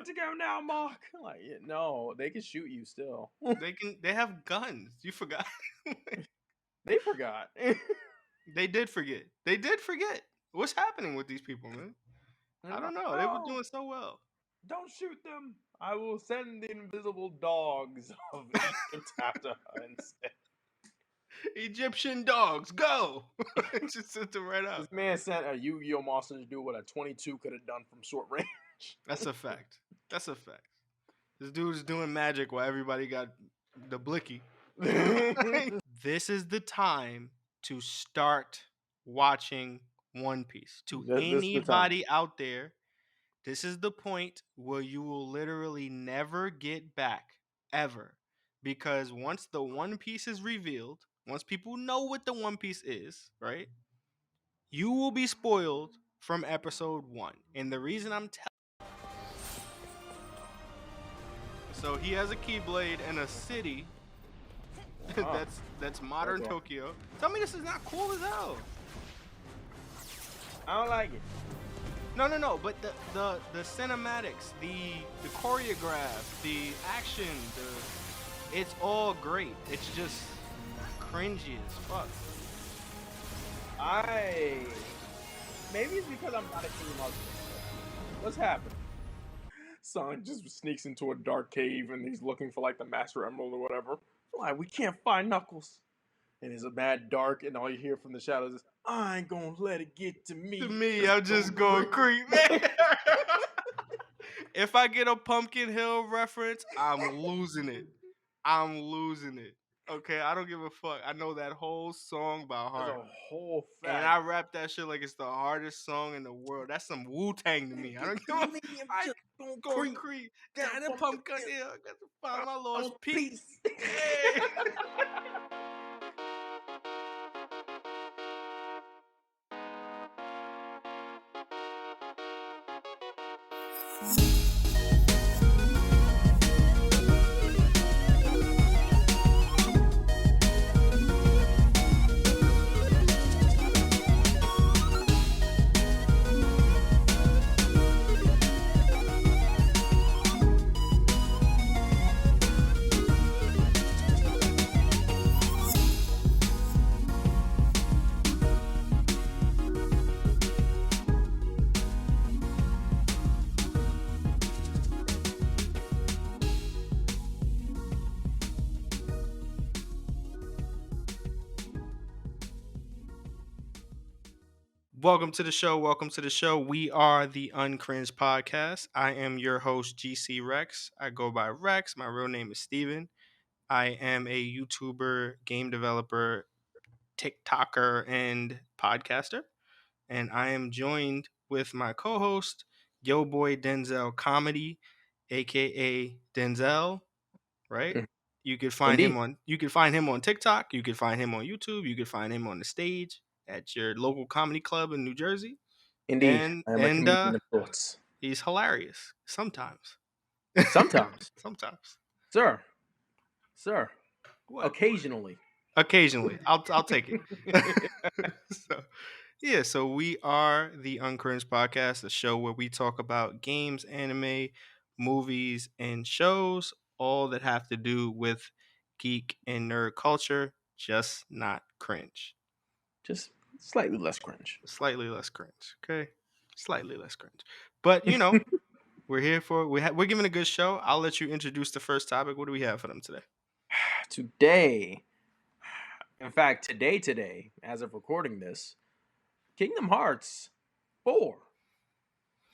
ready to go now, Mark. Like, no, they can shoot you still. They have guns. You forgot. They forgot. They did forget. What's happening with these people, man? I don't know. They were doing so well. Don't shoot them. I will send the invisible dogs of Egypt after her instead. Egyptian dogs, go! Just sent them right out. This man sent a Yu-Gi-Oh monster to do what a 22 could have done from short range. That's a fact. This dude is doing magic while everybody got the blicky. This is the time to start watching One Piece. To anybody out there, this is the point where you will literally never get back, ever. Because once the One Piece is revealed, once people know what the One Piece is, right? You will be spoiled from episode 1. And the reason I'm telling... So he has a Keyblade in a city that's modern Tokyo. Tell me this is not cool as hell. I don't like it. No. But the cinematics, the choreograph, the action, it's all great. It's just cringy as fuck. Maybe it's because I'm not a Kingdom Hearts fan. What's happening? Sonic just sneaks into a dark cave and he's looking for like the Master Emerald or whatever. Like, we can't find Knuckles. And it's a mad dark, and all you hear from the shadows is, I ain't gonna let it get to me. To me, I'm just gonna creep. If I get a Pumpkin Hill reference, I'm losing it. Okay, I don't give a fuck. I know that whole song by heart. There's a whole fact. And I rap that shit like it's the hardest song in the world. That's some Wu-Tang to me. I don't give a fuck. I'm just gonna creep down the Pumpkin Hill. I got to find my lost piece. Hey. Welcome to the show. We are the Uncringed Podcast. I am your host, GC Rex. I go by Rex. My real name is Steven. I am a YouTuber, game developer, TikToker, and podcaster. And I am joined with my co-host, Yo Boy Denzel Comedy, aka Denzel, right? You could find him on TikTok, you could find him on YouTube, you could find him on the stage at your local comedy club in New Jersey. Indeed. I'm a comedian of sorts. He's hilarious. Sometimes. Sometimes. Sir. What? Occasionally. I'll take it. So we are the Uncringed Podcast, a show where we talk about games, anime, movies, and shows, all that have to do with geek and nerd culture, just not cringe. Just slightly less cringe. Okay? Slightly less cringe. But, we're here for we're giving a good show. I'll let you introduce the first topic. What do we have for them today? Today, as of recording this, Kingdom Hearts 4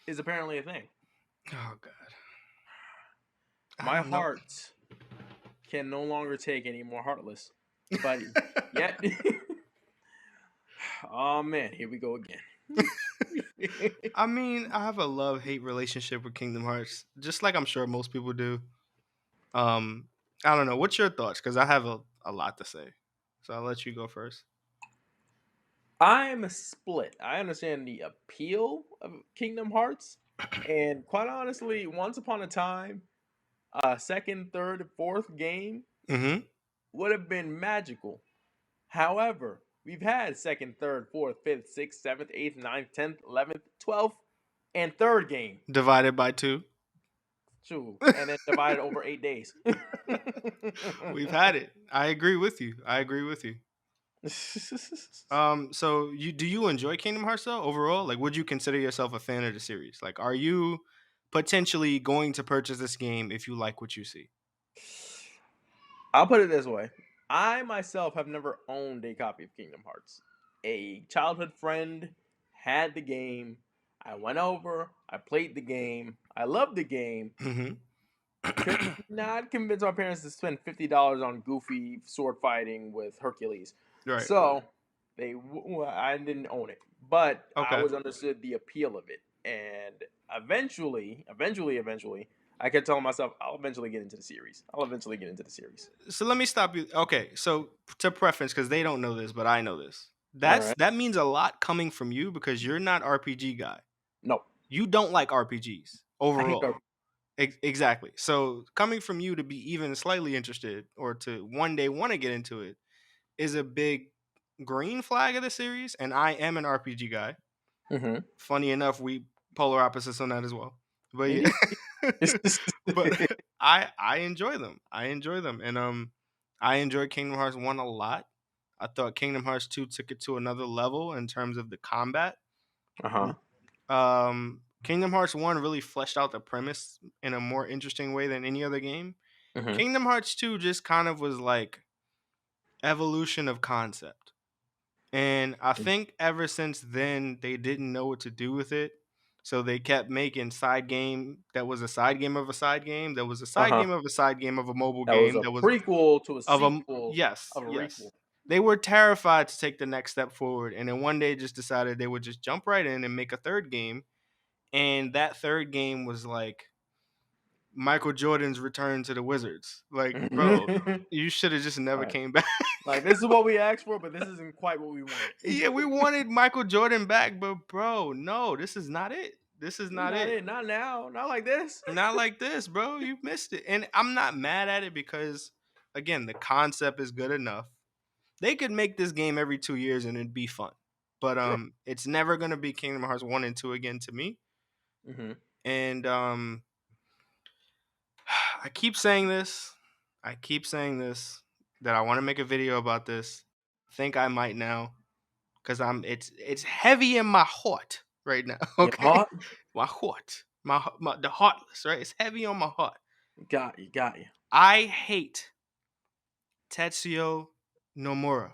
is apparently a thing. Oh, God. My heart can no longer take any more Heartless. But yet... Oh, man, here we go again. I mean, I have a love-hate relationship with Kingdom Hearts, just like I'm sure most people do. I don't know. What's your thoughts? Because I have a lot to say. So I'll let you go first. I'm split. I understand the appeal of Kingdom Hearts. And quite honestly, once upon a time, second, third, fourth game would have been magical. However, we've had second, third, fourth, fifth, sixth, seventh, 8th, 9th, 10th, 11th, 12th, and third game. Divided by 2. Shoot, and then divide it over 8 days. We've had it. I agree with you. I agree with you. So do you enjoy Kingdom Hearts though overall? Like, would you consider yourself a fan of the series? Like, are you potentially going to purchase this game if you like what you see? I'll put it this way. I myself have never owned a copy of Kingdom Hearts. A childhood friend had the game. I went over, I played the game, I loved the game. Mm-hmm. Could not convince my parents to spend $50 on goofy sword fighting with Hercules. Right. So I didn't own it, but I Okay. always understood the appeal of it, and eventually, I kept telling myself, I'll eventually get into the series. So let me stop you. Okay. So to preference, because they don't know this, but I know this. All right. That means a lot coming from you because you're not RPG guy. No, You don't like RPGs I hate overall. garbage. Exactly. So coming from you to be even slightly interested or to one day want to get into it is a big green flag of the series. And I am an RPG guy. Mm-hmm. Funny enough, we polar opposites on that as well. But yeah, Indeed. but I enjoy them. I enjoy them, and I enjoyed Kingdom Hearts 1 a lot. I thought Kingdom Hearts 2 took it to another level in terms of the combat. Uh-huh. Kingdom Hearts 1 really fleshed out the premise in a more interesting way than any other game. Mm-hmm. Kingdom Hearts 2 just kind of was like evolution of concept. And I think ever since then they didn't know what to do with it. So they kept making side game that was a side game of a side game. That was a side Uh-huh. game of a side game of a mobile That was game. a That was prequel to a of a sequel yes, of a yes. requel. They were terrified to take the next step forward, and then one day just decided they would just jump right in and make a third game. And that third game was like Michael Jordan's return to the Wizards. Like, bro, you should have just never Right. came back. Like, this is what we asked for, but this isn't quite what we wanted. Yeah, we wanted Michael Jordan back, but bro, no, this is not it. This is not it. Not now. Not like this. Not like this, bro. You missed it. And I'm not mad at it because again, the concept is good enough. They could make this game every 2 years and it'd be fun. But Sure. it's never gonna be Kingdom Hearts 1 and 2 again to me. Mm-hmm. And I keep saying this. That I want to make a video about this. I think I might now. Because it's heavy in my heart right now. Your Okay. heart? My heart. My the heartless, right? It's heavy on my heart. Got you. I hate Tetsuya Nomura.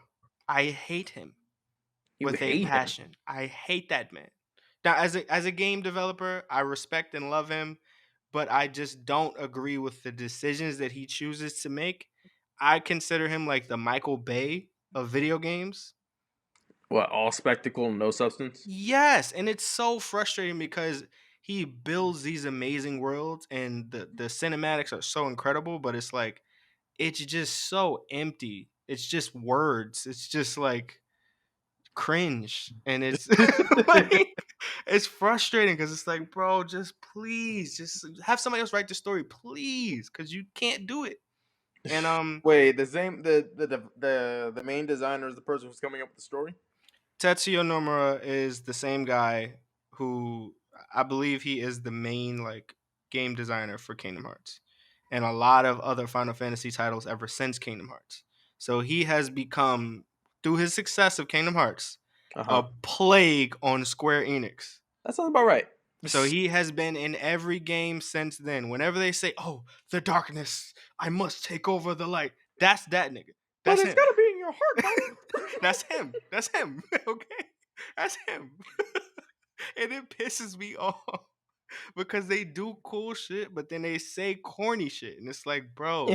I hate him You with a hate him. passion. I hate that man. Now, as a game developer, I respect and love him, but I just don't agree with the decisions that he chooses to make. I consider him like the Michael Bay of video games. What, all spectacle, no substance? Yes, and it's so frustrating because he builds these amazing worlds and the cinematics are so incredible, but it's like it's just so empty. It's just words. It's just like cringe, and it's like it's frustrating because it's like, bro, just please, just have somebody else write the story, please, because you can't do it. And Wait, the main designer is the person who's coming up with the story? Tetsuya Nomura is the same guy who I believe he is the main like game designer for Kingdom Hearts and a lot of other Final Fantasy titles ever since Kingdom Hearts. So he has become, through his success of Kingdom Hearts, Uh-huh. a plague on Square Enix. That sounds about right. So he has been in every game since then. Whenever they say, "Oh, the darkness, I must take over the light," that's that nigga. But That's it's him. gotta be in your heart, bro. That's him. That's him. Okay, that's him. And it pisses me off because they do cool shit, but then they say corny shit, and it's like, bro,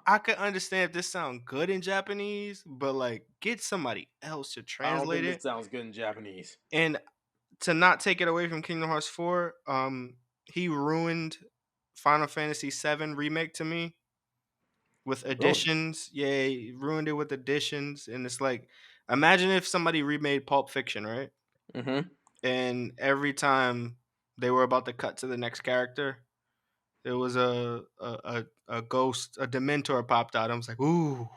I could understand if this sound good in Japanese, but like, get somebody else to I don't translate think it. this sounds good in Japanese. And to not take it away from Kingdom Hearts 4, he ruined Final Fantasy 7 remake to me with additions. Yeah, he ruined it with additions, and it's like, imagine if somebody remade Pulp Fiction, right? Mm-hmm. And every time they were about to cut to the next character, there was a ghost, a Dementor popped out. I was like, ooh,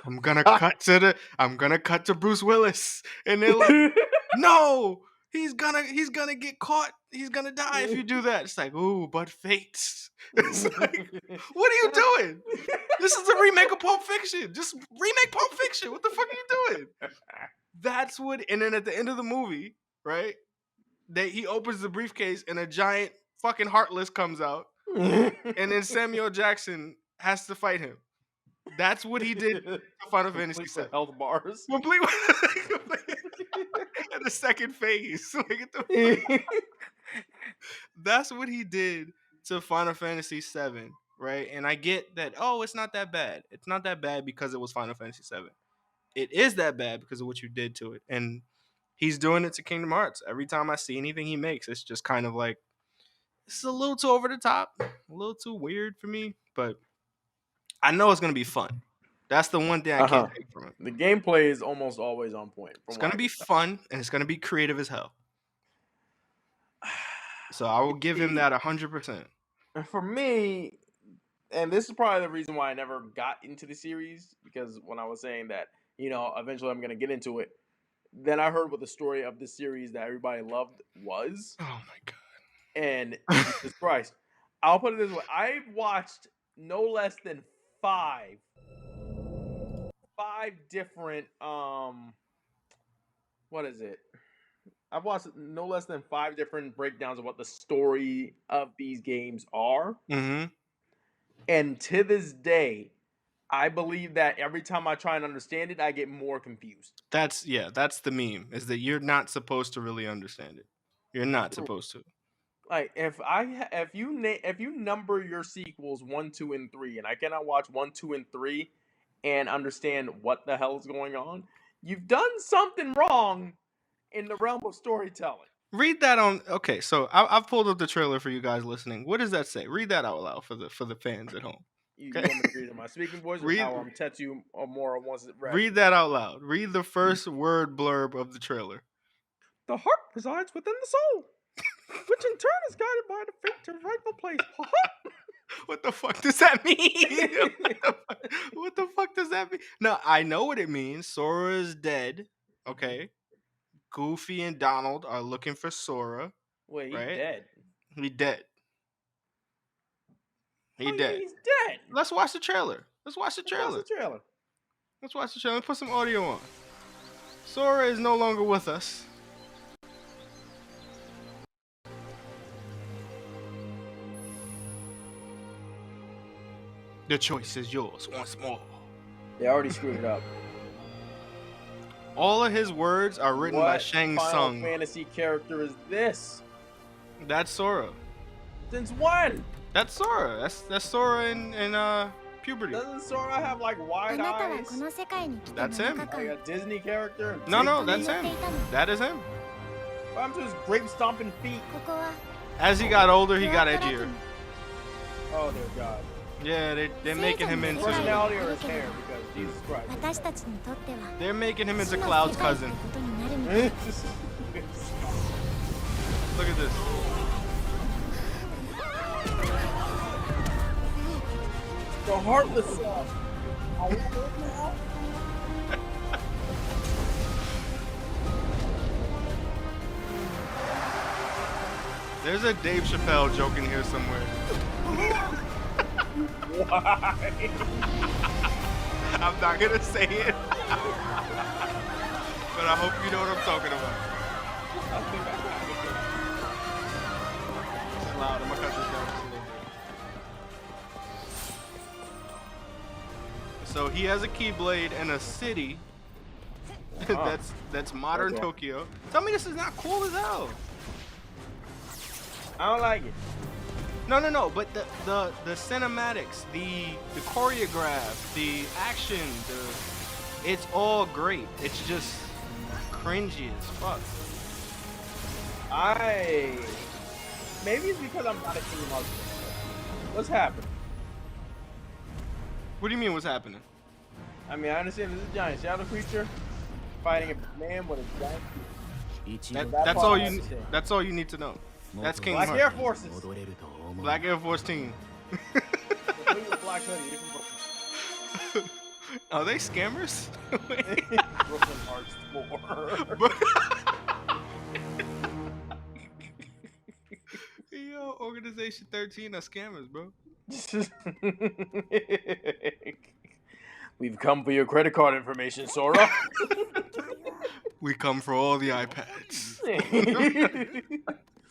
I'm gonna cut to Bruce Willis, and they're like, no, he's gonna get caught. He's gonna die if you do that. It's like, ooh, but fate. It's like, what are you doing? This is a remake of Pulp Fiction. Just remake Pulp Fiction. What the fuck are you doing? That's what. And then at the end of the movie, right? He opens the briefcase and a giant fucking Heartless comes out, and then Samuel Jackson has to fight him. That's what he did to Final Fantasy VII. Health bars. Complete in the second phase. That's what he did to Final Fantasy VII, right? And I get that, it's not that bad. It's not that bad because it was Final Fantasy VII. It is that bad because of what you did to it. And he's doing it to Kingdom Hearts. Every time I see anything he makes, it's just kind of like, it's a little too over the top, a little too weird for me, but I know it's going to be fun. That's the one thing I can't take from it. The gameplay is almost always on point. It's going to be fun, and it's going to be creative as hell. So I will give him that 100%. For me, and this is probably the reason why I never got into the series, because when I was saying that, eventually I'm going to get into it, then I heard what the story of the series that everybody loved was. Oh, my God. And Jesus Christ. I'll put it this way. I've watched no less than five different what is it? I've watched no less than 5 different breakdowns of what the story of these games are. Mm-hmm. And to this day, I believe that every time I try and understand it, I get more confused. That's the meme, is that you're not supposed to really understand it. You're not supposed to. Like if you number your sequels 1, 2, and 3, and I cannot watch 1, 2, and 3 and understand what the hell is going on, you've done something wrong in the realm of storytelling. Read that on. Okay, so I've pulled up the trailer for you guys listening. What does that say? Read that out loud for the fans at home. You want me to read it in my speaking voice, or how Tetsu Omura wants it read? Read that out loud. Read the first word blurb of the trailer. The heart resides within the soul, which in turn is guided by the fate to rightful place. What the fuck does that mean? What the fuck does that mean? No, I know what it means. Sora is dead. Okay. Goofy and Donald are looking for Sora. Wait, he's dead. He dead. He's dead. Let's watch the trailer. Let's watch the trailer. Let's put some audio on. Sora is no longer with us. The choice is yours once more. They already screwed it up. All of his words are written by Shang Tsung. What Final Fantasy character is this? That's Sora. Since when? That's Sora. That's Sora in puberty. Doesn't Sora have like wide eyes? That's him. Like a Disney character? No, that's him. That is him. What happened to his grape stomping feet? As he got older, he got edgier. Oh dear God. Yeah, they're making him into personality or his hair, because Jesus Christ. They're making him into Cloud's cousin. Look at this. The Heartless song. Are we good now? There's a Dave Chappelle joke in here somewhere. Why? I'm not gonna say it. But I hope you know what I'm talking about. I think I got it. It's loud. I'm gonna cut this down just a little bit. So he has a Keyblade in a city that's modern Tokyo. Tell me this is not cool as hell. I don't like it. No, but the cinematics, the choreograph, the action, it's all great. It's just cringy as fuck. Maybe it's because I'm not a Kingdom Hearts fan. What's happening? What do you mean what's happening? I mean, I understand there's a giant shadow creature fighting a man with a giant creature. That's all you need to know. That's Kingdom Hearts. Black Air Forces. Black Air Force team. Black hoodie. Are they scammers? Brooklyn Hearts 4. Organization 13 are scammers, bro. We've come for your credit card information, Sora. We come for all the iPads.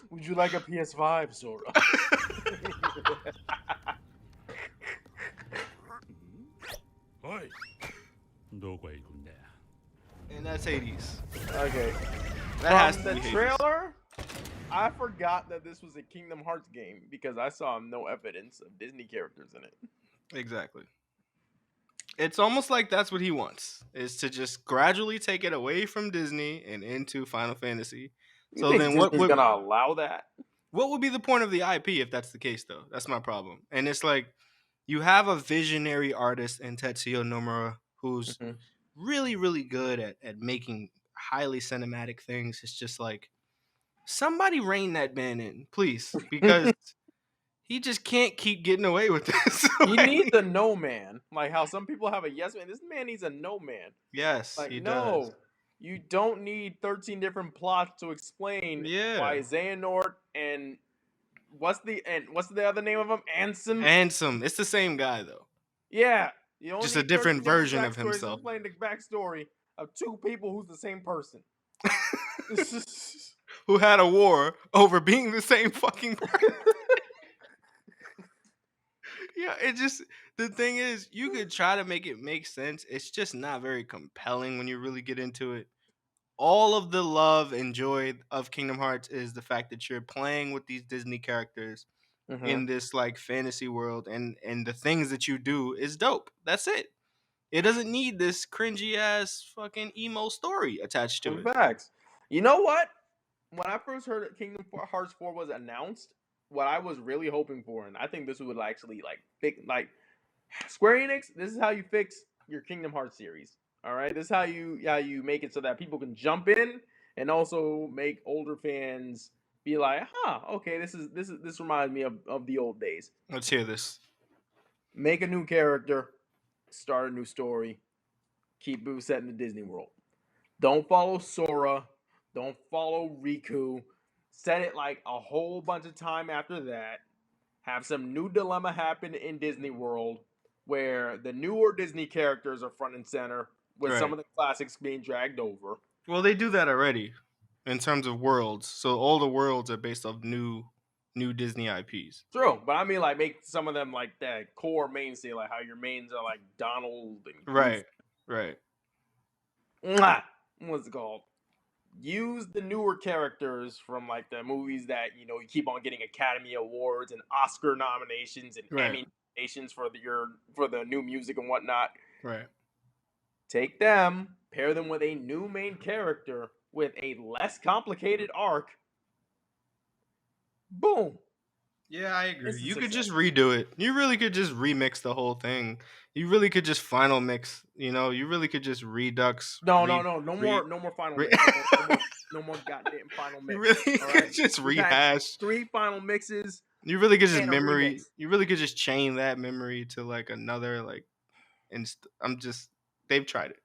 Would you like a PS5, Sora? おいどこへ行くんだよ And that's Hades. Okay. That has From to the be Hades. trailer, I forgot that this was a Kingdom Hearts game because I saw no evidence of Disney characters in it. Exactly. It's almost like that's what he wants, is to just gradually take it away from Disney and into Final Fantasy. You So think then Disney's gonna allow that? what would be the point of the IP if that's the case, though? That's my problem. And it's like, you have a visionary artist in Tetsuya Nomura who's Mhm. really, really good at making highly cinematic things. It's just like, somebody rein that man in, please, because he just can't keep getting away with this. He needs a no man. Like how some people have a yes man. This man needs a no man. Yes, Like, he no, does. you don't need 13 different plots to explain Yeah. why Xehanort and what's the other name of him? Ansem? Ansem. It's the same guy, though. Yeah. You don't Just a need different 13 version of backstories to himself. explain the backstory of two people who's the same person. Who had a war over being the same fucking person. Yeah, it just, the thing is, you could try to make it make sense. It's just not very compelling when you really get into it. All of the love and joy of Kingdom Hearts is the fact that you're playing with these Disney characters in this like fantasy world, and the things that you do is dope. That's it. It doesn't need this cringy ass fucking emo story attached to it. Facts. You know what? When I first heard that Kingdom Hearts 4 was announced, what I was really hoping for, and I think this would actually like Square Enix, this is how you fix your Kingdom Hearts series. All right, this is how you make it so that people can jump in and also make older fans be like, huh, okay, this reminds me of the old days. Let's hear this. Make a new character, start a new story, keep it set in the Disney world. Don't follow Sora, don't follow Riku. Set it like a whole bunch of time after that. Have some new dilemma happen in Disney World where the newer Disney characters are front and center with some of the classics being dragged over. Well, they do that already in terms of worlds. So all the worlds are based off new Disney IPs. True, but I mean like make some of them like that core mainstay, like how your mains are like Donald and Goofy. Right. What's it called? Use the newer characters from like the movies that you keep on getting Academy Awards and Oscar nominations and Emmy nominations for the new music and whatnot. Right. Take them, pair them with a new main character with a less complicated arc. Boom. Yeah, I agree. You could just redo it. You really could just remix the whole thing. You really could just final mix. You really could just redux. No more final mix. No more goddamn final mix. You really could just rehash 3 final mixes. You really could just memory. You really could just chain that memory to like another like. They've tried it.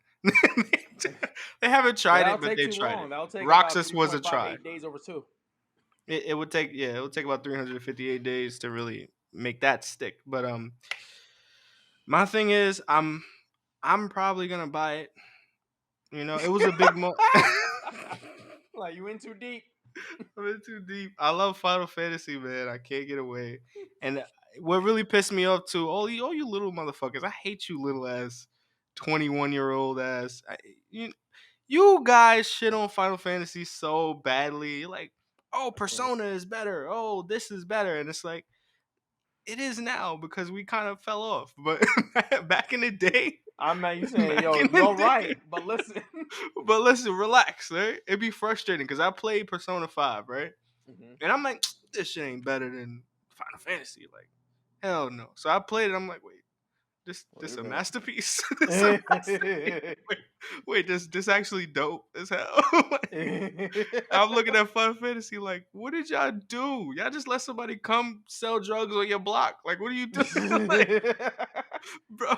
They haven't tried it, but they've tried it. Roxas was a try. 8 days over 2. It would take about 358 days to really make that stick. But my thing is I'm probably gonna buy it. It was a big Like you in too deep. I'm in too deep. I love Final Fantasy, man. I can't get away. And what really pissed me off too, all you little motherfuckers. I hate you little ass 21-year-old ass. You guys shit on Final Fantasy so badly. You're like, oh, Persona is better. Oh, this is better. And it's like, it is now because we kind of fell off. But back in the day, I'm not you saying, you're right. But listen, relax, right? It'd be frustrating because I played Persona 5, right? Mm-hmm. And I'm like, this shit ain't better than Final Fantasy. Like, hell no. So I played it. I'm like, wait. This a masterpiece. Wait, this actually dope as hell. I'm looking at Final Fantasy like, what did y'all do? Y'all just let somebody come sell drugs on your block? Like, what are you doing? Like, bro,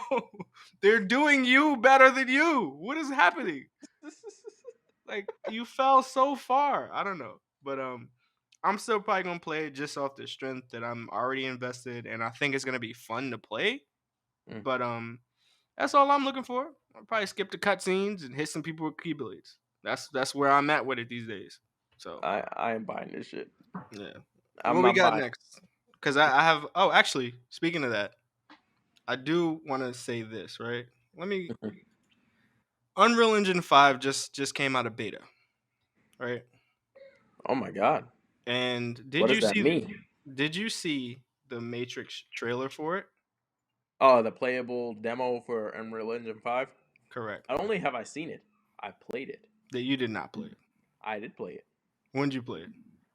they're doing you better than you. What is happening? Like, you fell so far. I don't know, but I'm still probably gonna play it just off the strength that I'm already invested, and I think it's gonna be fun to play. Mm. But that's all I'm looking for. I'll probably skip the cutscenes and hit some people with keyblades. That's where I'm at with it these days. So I am buying this shit. yeah. What I'm we not got buying. next? Because I have. Oh, actually, speaking of that, I do want to say this. Right? Let me. Unreal Engine 5 just came out of beta, right? Oh my god. And What does that mean? did you see the Matrix trailer for it? Oh, the playable demo for Unreal Engine 5? Correct. Not only have I seen it, I played it. That you did not play it. I did play it. When did you play it?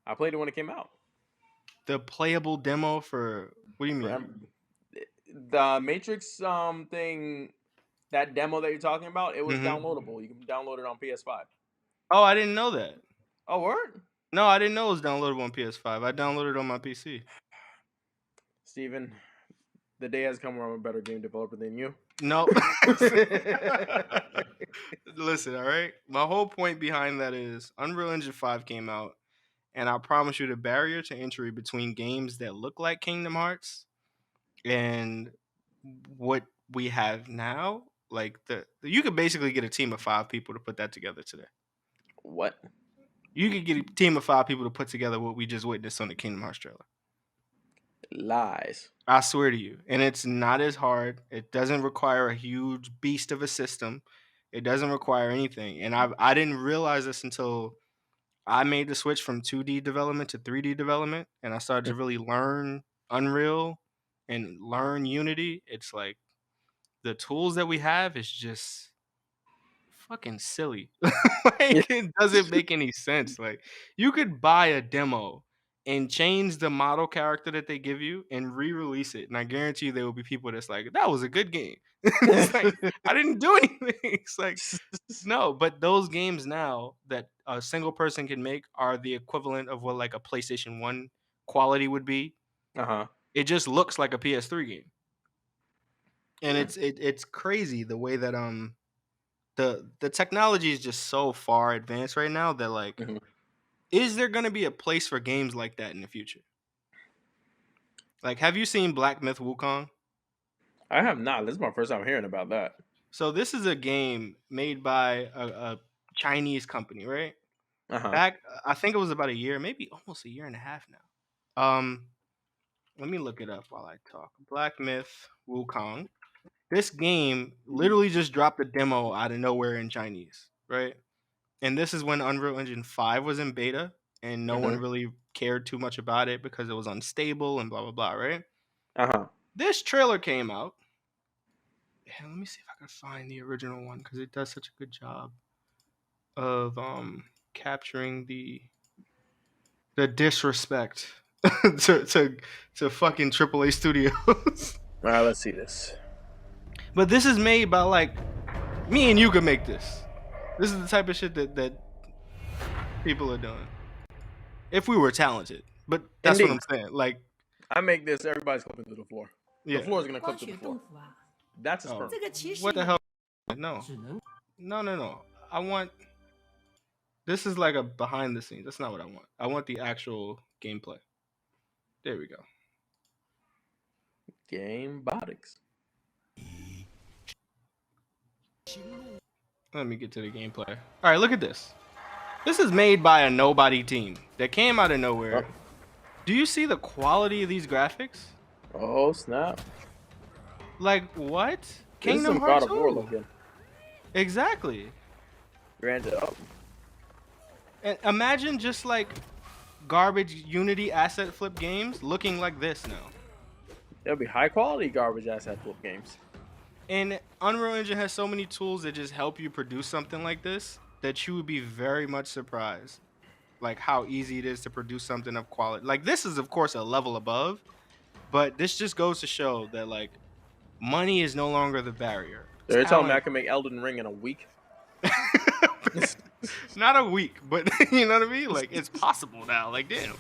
I played it when it came out. The playable demo for what do you mean? The Matrix thing, that demo that you're talking about, it was Mhm. downloadable. You can download it on PS5. Oh, I didn't know that. Oh, word? No, I didn't know it was downloadable on PS5. I downloaded it on my PC. Steven, the day has come where I'm a better game developer than you. No. Listen, all right? My whole point behind that is Unreal Engine 5 came out, and I promise you the barrier to entry between games that look like Kingdom Hearts and what we have now, like you could basically get a team of 5 people to put that together today. What? You could get a team of 5 people to put together what we just witnessed on the Kingdom Hearts trailer. Lies. I swear to you. And it's not as hard. It doesn't require a huge beast of a system. It doesn't require anything. And I didn't realize this until I made the switch from 2D development to 3D development, and I started to really learn Unreal and learn Unity. It's like the tools that we have is just fucking silly. Like it doesn't make any sense. Like you could buy a demo and change the model character that they give you and re-release it, and I guarantee you there will be people that's like, that was a good game. It's like I didn't do anything. It's like no, but those games now that a single person can make are the equivalent of what like a PlayStation 1 quality would be. Uh-huh. It just looks like a PS3 game. And it's crazy the way that the technology is just so far advanced right now that like Mhm. is there going to be a place for games like that in the future? Like have you seen Black Myth Wukong? I have not. This is my first time hearing about that. So this is a game made by a Chinese company, right? Uh-huh. Back I think it was about a year, maybe almost a year and a half now. Let me look it up while I talk. Black Myth Wukong. This game literally just dropped a demo out of nowhere in Chinese, right? And this is when Unreal Engine 5 was in beta and no one really cared too much about it because it was unstable and blah blah blah, right? Uh-huh. This trailer came out. Yeah, let me see if I can find the original one because it does such a good job of capturing the disrespect to fucking AAA studios. All right, let's see this. But this is made by like me and you could make this. This is the type of shit that people are doing. If we were talented. But that's Indeed. what I'm saying. Like I make this, everybody's clipping to the floor. yeah. The floor is going to clip to the floor. That's a sperm. What the hell? No. I want this is like a behind the scenes. That's not what I want. I want the actual gameplay. There we go. Gamebotics. Let me get to the gameplay. All right, look at this. This is made by a nobody team that came out of nowhere. Oh. Do you see the quality of these graphics? Oh, snap. Like what? This is Kingdom some Hearts God of War 2. looking. Exactly. Granted up. And imagine just like garbage Unity asset flip games looking like this now. There'll be high quality garbage asset flip games. And Unreal Engine has so many tools that just help you produce something like this that you would be very much surprised like how easy it is to produce something of quality. Like this is of course a level above, but this just goes to show that like money is no longer the barrier. They're telling me I can make Elden Ring in a week. Not a week, but you know what I mean? Like it's possible now. Like damn.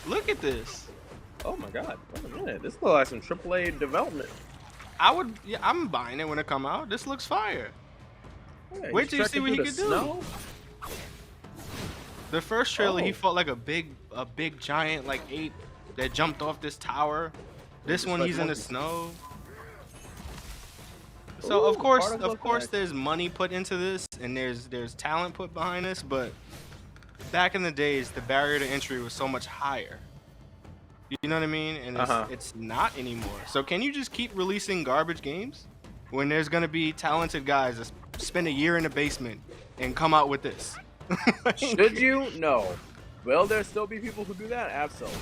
Look at this. Oh my god. Wait a minute. This looks like some AAA development. I'm buying it when it come out. This looks fire. Yeah, Wait till you he's see what he trekking can through do. the snow. The first trailer, he Oh, fought like a big giant like ape that jumped off this tower. This just one, like he's in the monkey. snow. So Ooh, of particle course, effect. there's money put into this, and there's talent put behind this. But back in the days, the barrier to entry was so much higher. You know what I mean? And Uh-huh. it's not anymore. So can you just keep releasing garbage games when there's gonna be talented guys that spend a year in the basement and come out with this? Should you? No. Will there still be people who do that? Absolutely.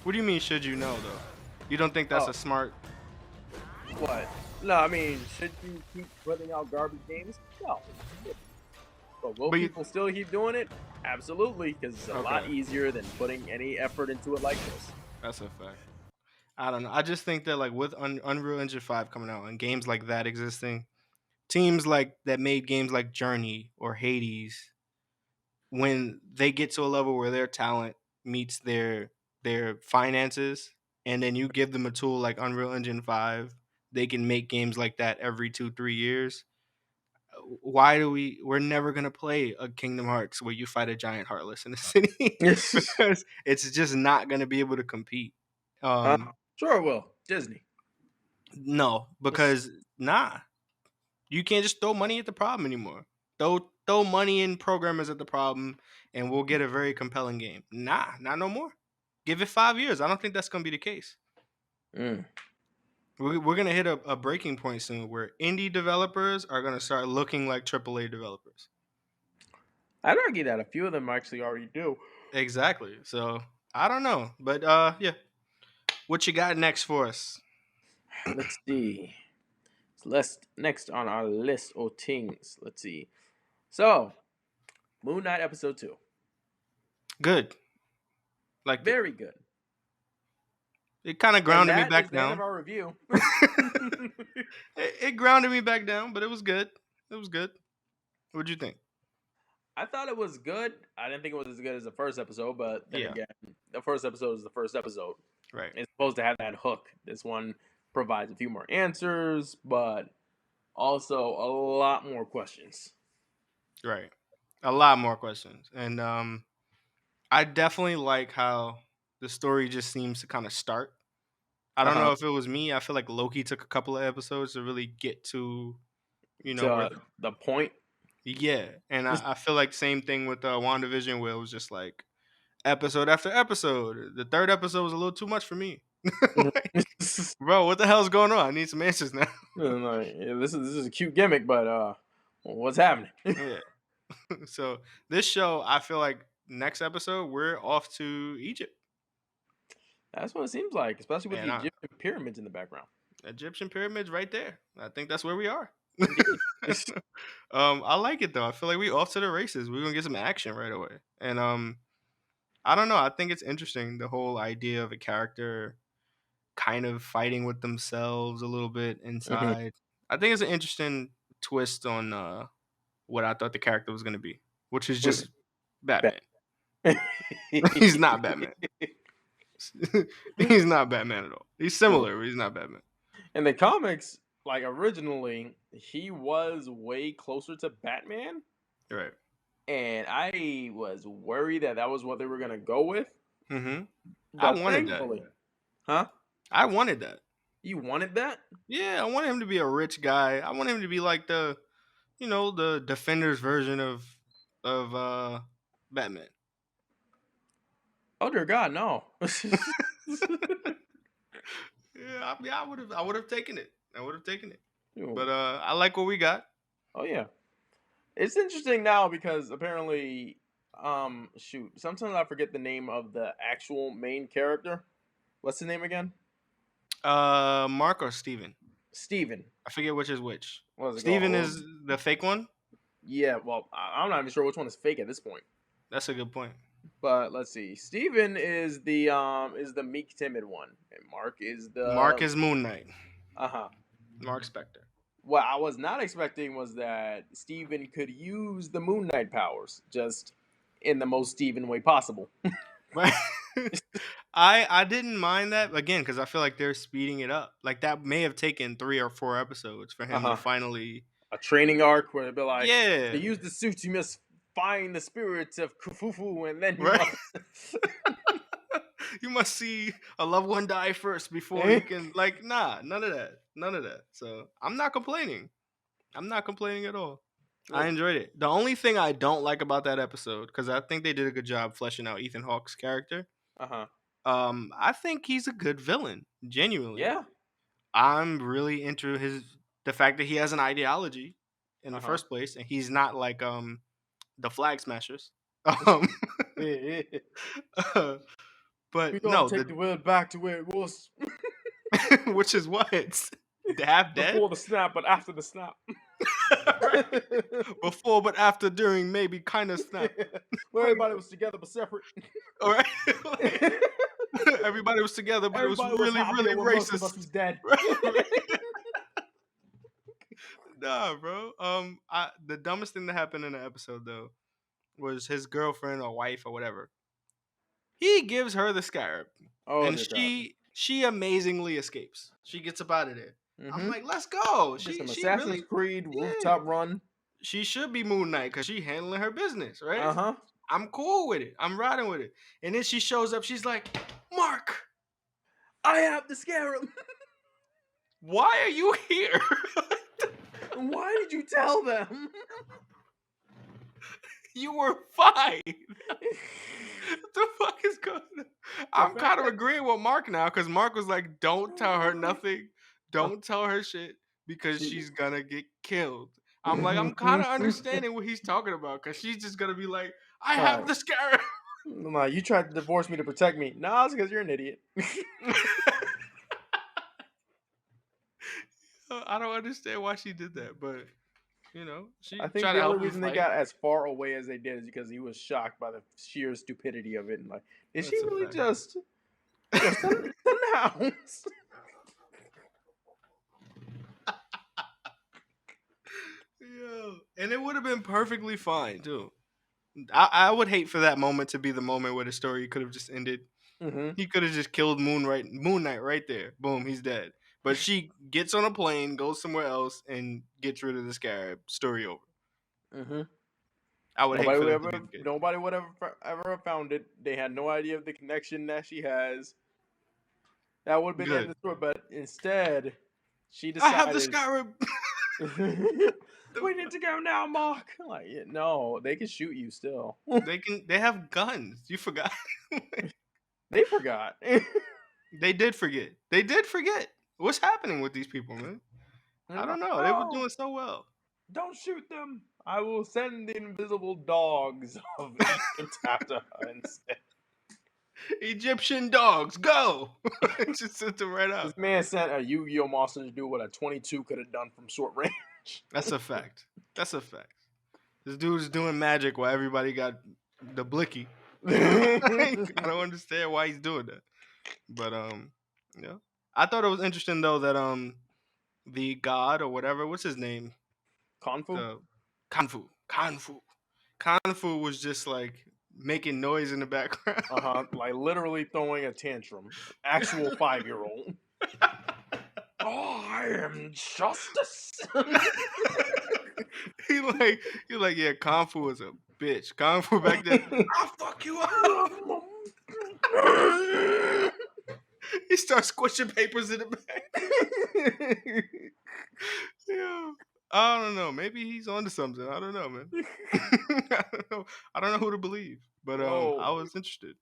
What do you mean? Should you know though? You don't think that's Oh, a smart? what? No, I mean, should you keep putting out garbage games? No. But will But you, people still keep doing it? Absolutely, because it's a lot okay, easier than putting any effort into it like this. that's a fact. I don't know. I just think that like with Unreal Engine 5 coming out and games like that existing, teams like that made games like Journey or Hades, when they get to a level where their talent meets their finances, and then you give them a tool like Unreal Engine 5, they can make games like that every 2-3 years. Why do we're never gonna play a Kingdom Hearts where you fight a giant heartless in the city? Yes. Because it's just not gonna be able to compete. um Sure it will. Disney. no, because nah, you can't just throw money at the problem anymore. Throw money in programmers at the problem, and we'll get a very compelling game. Nah, not no more. Give it 5 years. I don't think that's gonna be the case. Mm. We're gonna hit a breaking point soon where indie developers are gonna start looking like AAA developers. I'd argue that a few of them actually already do. Exactly. So I don't know, but yeah. What you got next for us? Let's see. Next on our list of things. Let's see. So, Moon Knight episode 2. Good. Liked it. Very good. It kind of And grounded me that is back the end of down. our review. It grounded me back down, but it was good. It was good. What'd you think? I thought it was good. I didn't think it was as good as the first episode, but then Yeah. again, the first episode is the first episode. Right. It's supposed to have that hook. This one provides a few more answers, but also a lot more questions. Right. A lot more questions. And I definitely like how the story just seems to kind of start. I don't know if it was me. I feel like Loki took a couple of episodes to really get to, where To the point. yeah. And I feel like same thing with WandaVision, where it was just like episode after episode. The third episode was a little too much for me. Like, bro, what the hell's going on? I need some answers now. Like, yeah, this is a cute gimmick, but what's happening? Yeah. So this show, I feel like next episode we're off to Egypt. That's what it seems like, especially with And the Egyptian pyramids in the background. Egyptian pyramids right there. I think that's where we are. Indeed. I like it though. I feel like we off to the races. We're gonna get some action right away. And I don't know. I think it's interesting the whole idea of a character kind of fighting with themselves a little bit inside. I think it's an interesting twist on what I thought the character was gonna be, which is just Batman. He's not Batman. He's not Batman at all. He's similar, but he's not Batman. In the comics, like originally, he was way closer to Batman, Right. and I was worried that was what they were gonna go with. Mm-hmm. But I wanted thankfully, that. huh? I wanted that. You wanted that? Yeah, I wanted him to be a rich guy. I want him to be like the Defenders version of Batman. Oh dear God, no. Yeah, I would have taken it. I would have taken it. Ew. But I like what we got. Oh yeah, it's interesting now because apparently, sometimes I forget the name of the actual main character. What's the name again? Mark or Steven? Steven. I forget which is which. What is it Steven called? is the fake one? Yeah, well, I'm not even sure which one is fake at this point. That's a good point. But let's see. Steven is the meek timid one, and Mark is the Mark is Moon Knight. Uh-huh. Mark Spector. What I was not expecting was that Steven could use the Moon Knight powers just in the most Steven way possible. Right. I didn't mind that again because I feel like they're speeding it up. Like that may have taken 3 or 4 episodes for him to finally A training arc where they'd be like, yeah. to use the suits, you must find the spirits of Kufufu, and then you Right. must. You must see a loved one die first before you can none of that. So I'm not complaining at all. I enjoyed it. The only thing I don't like about that episode, because I think they did a good job fleshing out Ethan Hawke's character, I think he's a good villain, genuinely. Yeah. I'm really into the fact that he has an ideology in the first place, and he's not like the Flag Smashers. But We no, gonna take the world back to where it was which is what? Half dead? before the snap, but after the snap. Right. Before, but after, during, maybe, kind of snap. Where everybody was together but separate. All right. Everybody was together, but Everybody it was really, really when most of us racist. was dead. Nah, bro. The dumbest thing that happened in the episode though was his girlfriend or wife or whatever. He gives her the scarab, and she amazingly escapes. She gets up out of there. I'm like, let's go. Just some She Assassin's really Creed rooftop run. She should be Moon Knight because she handling her business, right? Uh-huh. I'm cool with it. I'm riding with it. And then she shows up. She's like, Mark, I have the scarab. Why are you here? Why did you tell them? You were fine. What the fuck is going on? I'm kind of agreeing with Mark now because Mark was like, don't tell her nothing. Don't tell her shit because she's gonna get killed. I'm like, I'm kind of understanding what he's talking about because she's just gonna be like, I have the scarab. I'm like, you tried to divorce me to protect me. No, it's because you're an idiot. I don't understand why she did that, but you know, I think the only reason they got as far away as they did is because he was shocked by the sheer stupidity of it, and like, is she really just announce? Yeah, and it would have been perfectly fine too. I would hate for that moment to be the moment where the story could have just ended. Mm-hmm. He could have just killed Moon Knight right there. Boom, he's dead. But she gets on a plane, goes somewhere else, and gets rid of the scarab. Story over. Mm-hmm. I would hate for that to be the case. Nobody would ever have found it. They had no idea of the connection that she has. That would have been the end of the story, but instead, she decided. I have the scarab. We need to go now, Mark. Like, no, they can shoot you still. They have guns. You forgot. They forgot. They did forget. What's happening with these people, man? I don't know. They were doing so well. Don't shoot them. I will send the invisible dogs of Egypt after her instead. Egyptian dogs, go! Just sent them right out. This man sent a Yu-Gi-Oh monster to do what a 22 could have done from short range. That's a fact. This dude's doing magic while everybody got the blicky. I don't understand why he's doing that. But yeah. I thought it was interesting though that the god or whatever, what's his name? Kanfu? Kanfu was just like making noise in the background. Like literally throwing a tantrum. Actual 5-year-old. I am justice. He like, yeah, Kanfu was a bitch. Kanfu back then, I'll fuck you up. He starts squishing papers in the back. Yeah. I don't know. Maybe he's onto something. I don't know, man. I don't know who to believe. But I was interested.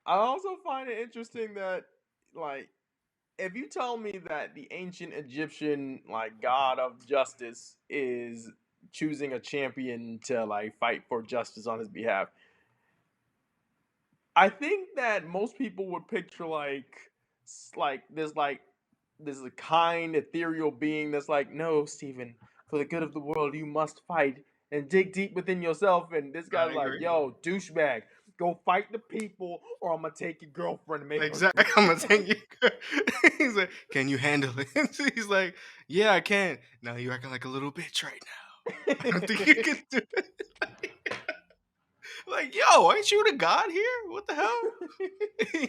I also find it interesting that, like, if you tell me that the ancient Egyptian, like, god of justice is choosing a champion to, like, fight for justice on his behalf, I think that most people would picture, this a kind, ethereal being that's like, no, Stephen, for the good of the world, you must fight and dig deep within yourself. And this guy's like, yo, douchebag, go fight the people, or I'm gonna take your girlfriend and make exactly. I'm gonna take your. He's like, can you handle it? He's like, yeah, I can. Now you're acting like a little bitch right now. I don't think you can do it. Like, yo, ain't you the god here? What the hell?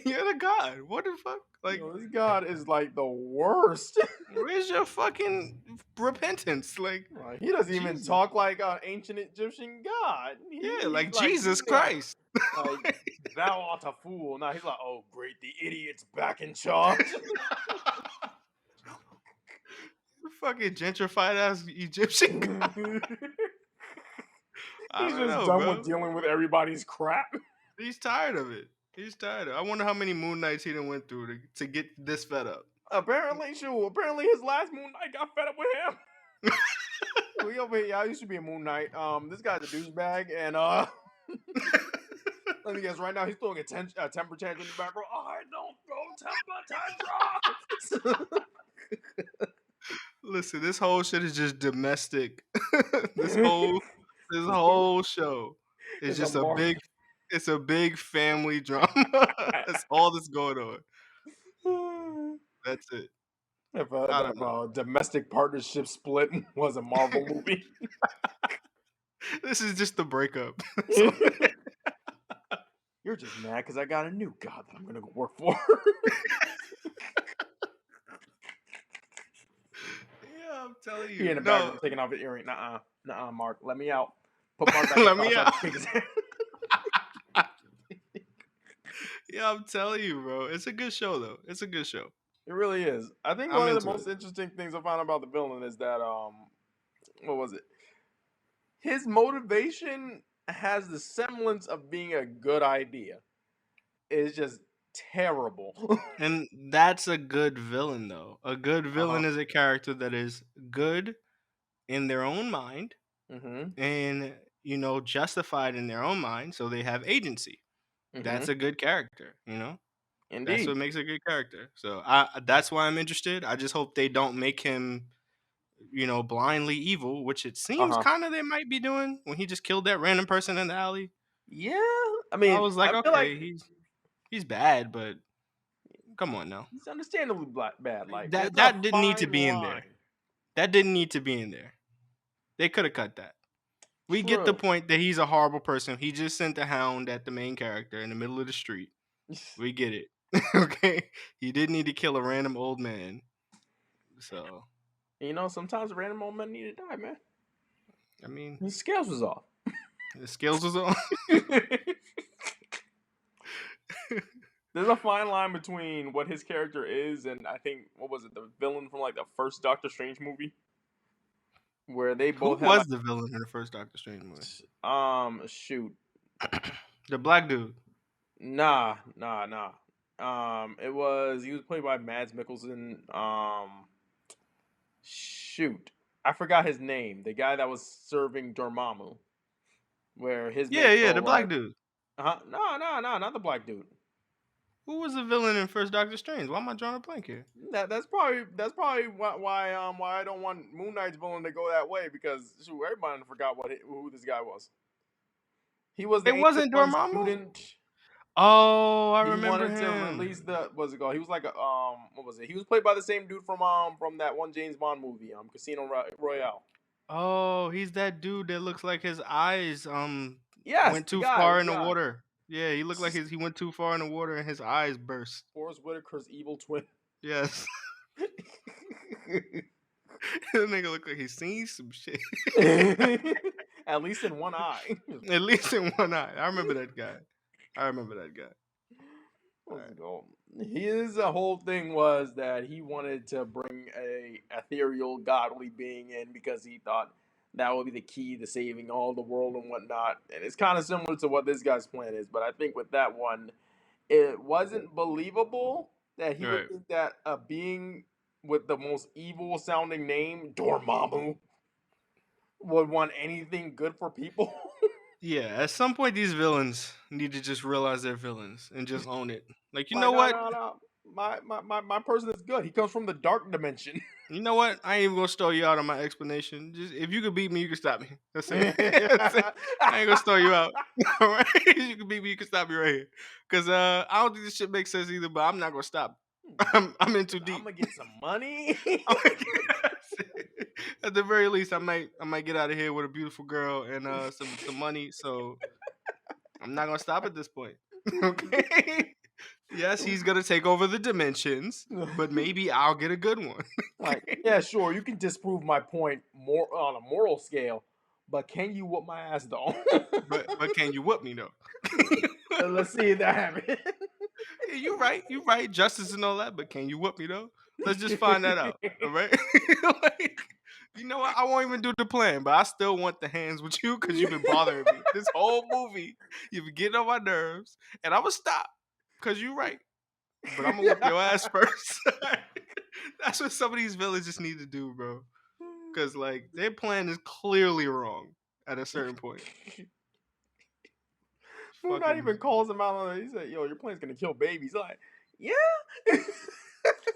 You're the god. What the fuck? Like, Yo, this god is like the worst. where's your fucking repentance? Like, He doesn't even Jesus. talk like an ancient Egyptian god. Yeah, He's like like, Jesus yeah, Christ. like thou art a fool. Now he's like, oh great, the idiot's back in charge. Fucking gentrified ass Egyptian god. I He's don't just know, done bro. with dealing with everybody's crap. He's tired of it. He's tired of it. I wonder how many moon nights he done went through to get this fed up. Apparently his last Moon Knight got fed up with him. We over here, I used to be a Moon Knight. This guy's a douchebag, and let me guess, right now he's throwing a temper tantrum in the background. I don't throw temper tantrums. Listen, this whole shit is just domestic. this whole show is It's just a it's a big family drama. That's all that's going on. That's it. If I don't a domestic partnership split was a Marvel movie. This is just the breakup. You're just mad because I got a new god that I'm gonna go work for. Yeah, I'm telling you. He in the background taking off his earring. Nuh-uh, Mark, let me out. Put Mark back. Let me out. Kick his head. Yeah, I'm telling you, bro. It's a good show, though. It's a good show. It really is. I think I'm one of into the most interesting things I found about the villain is that what was it? His motivation has the semblance of being a good idea. It's just terrible. And that's a good villain, though. A good villain is a character that is good in their own mind Mm-hmm. and, justified in their own mind, so they have agency. Mm-hmm. That's a good character, Indeed. That's what makes a good character. So that's why I'm interested. I just hope they don't make him, blindly evil, which it seems kind of they might be doing when he just killed that random person in the alley. Yeah, I mean, I was like, I feel okay, he's bad, but come on now. He's understandably bad. Like that didn't need to be in there. That didn't need to be in there. They could have cut that. We get the point that he's a horrible person. He just sent a hound at the main character in the middle of the street. We get it. Okay? He didn't need to kill a random old man. So. Sometimes random old men need to die, man. I mean. His scales was off. His scales was off? There's a fine line between what his character is and I think, what was it, the villain from like the first Doctor Strange movie? Where they both Who was the villain in the first Doctor Strange movie? Shoot. The black dude. Nah. He was played by Mads Mikkelsen. Shoot. I forgot his name. The guy that was serving Dormammu. Where his Yeah, the black dude. No, not the black dude. Who was the villain in first Doctor Strange? Why am I drawing a blank here? That's probably why I don't want Moon Knight's villain to go that way, because everybody forgot who this guy was. He was the wasn't Dormammu? Student. Oh, I remember him. He wanted to release what's it called? He was like what was it? He was played by the same dude from that one James Bond movie, Casino Royale. Oh, he's that dude that looks like his eyes went too far far in the water. Yeah, he looked like he went too far in the water and his eyes burst. Forrest Whitaker's evil twin. Yes. That nigga look like he's seen some shit. At least in one eye. At least in one eye. I remember that guy. His whole thing was that he wanted to bring a ethereal, godly being in because he thought that would be the key to saving all the world and whatnot. And it's kind of similar to what this guy's plan is. But I think with that one, it wasn't believable that he would think that a being with the most evil sounding name, Dormammu, would want anything good for people. Yeah, at some point these villains need to just realize they're villains and just own it. Like, know what? No. My person is good. He comes from the dark dimension. You know what? I ain't even gonna stall you out on my explanation. Just if you could beat me, you can stop me. That's it. I ain't gonna stall you out. All right? You can beat me, you can stop me right here. Cause I don't think this shit makes sense either. But I'm not gonna stop. I'm in too deep. I'm gonna get some money. At the very least, I might get out of here with a beautiful girl and some money. So I'm not gonna stop at this point. Okay. Yes, he's gonna take over the dimensions, but maybe I'll get a good one. Like, yeah, sure, you can disprove my point more on a moral scale, but can you whoop my ass though? But can you whoop me though? Let's see if that happens. Yeah, you're right. You're right. Justice and all that, but can you whoop me though? Let's just find that out. All right. Like, you know what? I won't even do the plan, but I still want the hands with you because you've been bothering me this whole movie. You've been getting on my nerves, and I'm gonna stop because you're right. But I'm gonna whoop your ass first. That's what some of these villains just need to do, bro. Because like their plan is clearly wrong at a certain point. Who not Fucking, even calls him out on it. He said, "Yo, your plan's gonna kill babies." Like, yeah.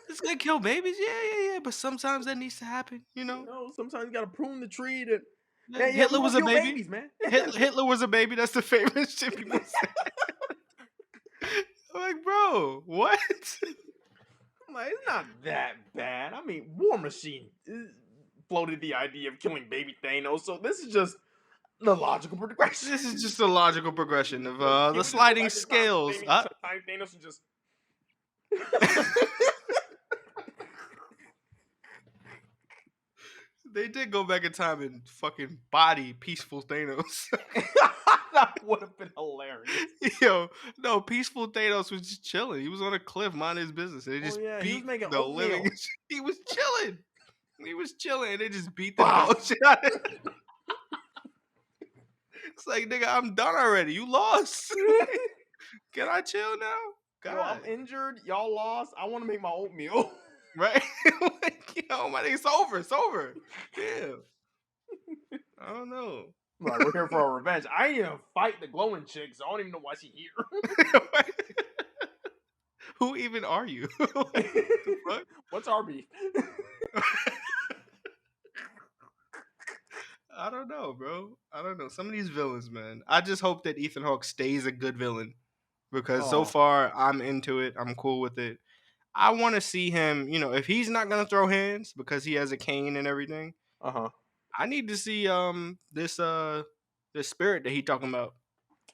it's gonna kill babies, yeah. But sometimes that needs to happen, you know. Sometimes you gotta prune the tree to. Like, Yeah, we Hitler gonna was a kill baby. babies, man. Hitler was a baby. That's the favorite shit people say. I'm like, bro, what? I'm like, it's not that bad. I mean, War Machine floated the idea of killing baby Thanos, so this is just the logical progression. This is just a logical progression of Can we the just sliding go back in time scales. to Tiny Thanos and just. They did go back in time and fucking body peaceful Thanos. That would have been hilarious. Yo, no, peaceful Thanos was just chilling. He was on a cliff minding his business. And they just He was beat making the oatmeal. living. He was chilling. He was chilling. And they just beat the dog shit out of him. It's like, nigga, I'm done already. You lost. Can I chill now? God. Yo, I'm injured. Y'all lost. I want to make my oatmeal. Right? Like, yo, my nigga, it's over. It's over. Damn. I don't know. Like, we're here for our revenge. I ain't even fight the glowing chick, so I don't even know why she's here. Who even are you? Like, the fuck? What's our beef? I don't know, bro. I don't know. Some of these villains, man. I just hope that Ethan Hawke stays a good villain because so far I'm into it. I'm cool with it. I want to see him, if he's not going to throw hands because he has a cane and everything. I need to see this spirit that he talking about.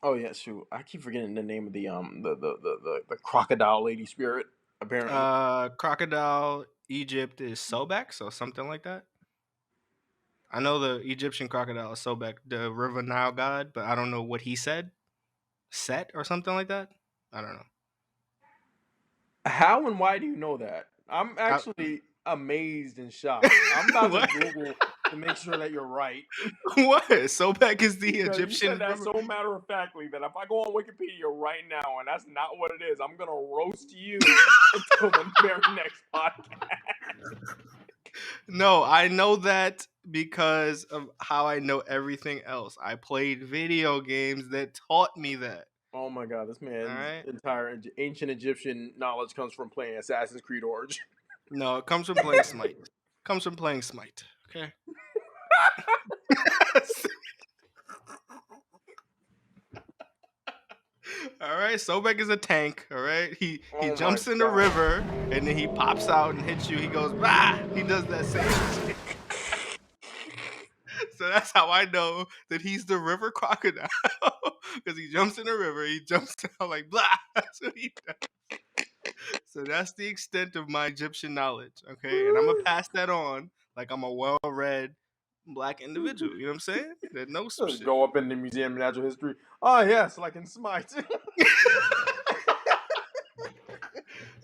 Oh yeah, shoot. I keep forgetting the name of the crocodile lady spirit, apparently. Crocodile Egypt is Sobek or something like that. I know the Egyptian crocodile is Sobek, the River Nile god, but I don't know what he said. Set or something like that? I don't know. How and why do you know that? I'm actually amazed and shocked. I'm about to Google to make sure that you're right. What? Sobek is the Egyptian. You said that so matter of factly that if I go on Wikipedia right now and that's not what it is, I'm gonna roast you until the very next podcast. No, I know that because of how I know everything else. I played video games that taught me that. Oh my god, this man's entire ancient Egyptian knowledge comes from playing Assassin's Creed Origins. No, it comes from playing Smite. Comes from playing Smite. Okay. All right, Sobek is a tank. All right, he jumps in the river and then he pops out and hits you. He goes, bah! He does that same shit. So that's how I know that he's the river crocodile because he jumps in the river. He jumps down like blah. That's what he does. So that's the extent of my Egyptian knowledge. Okay, and I'm gonna pass that on like I'm a well-read Black individual. You know what I'm saying? That knows some shit. Go up in the Museum of Natural History. Oh yes, like in Smite.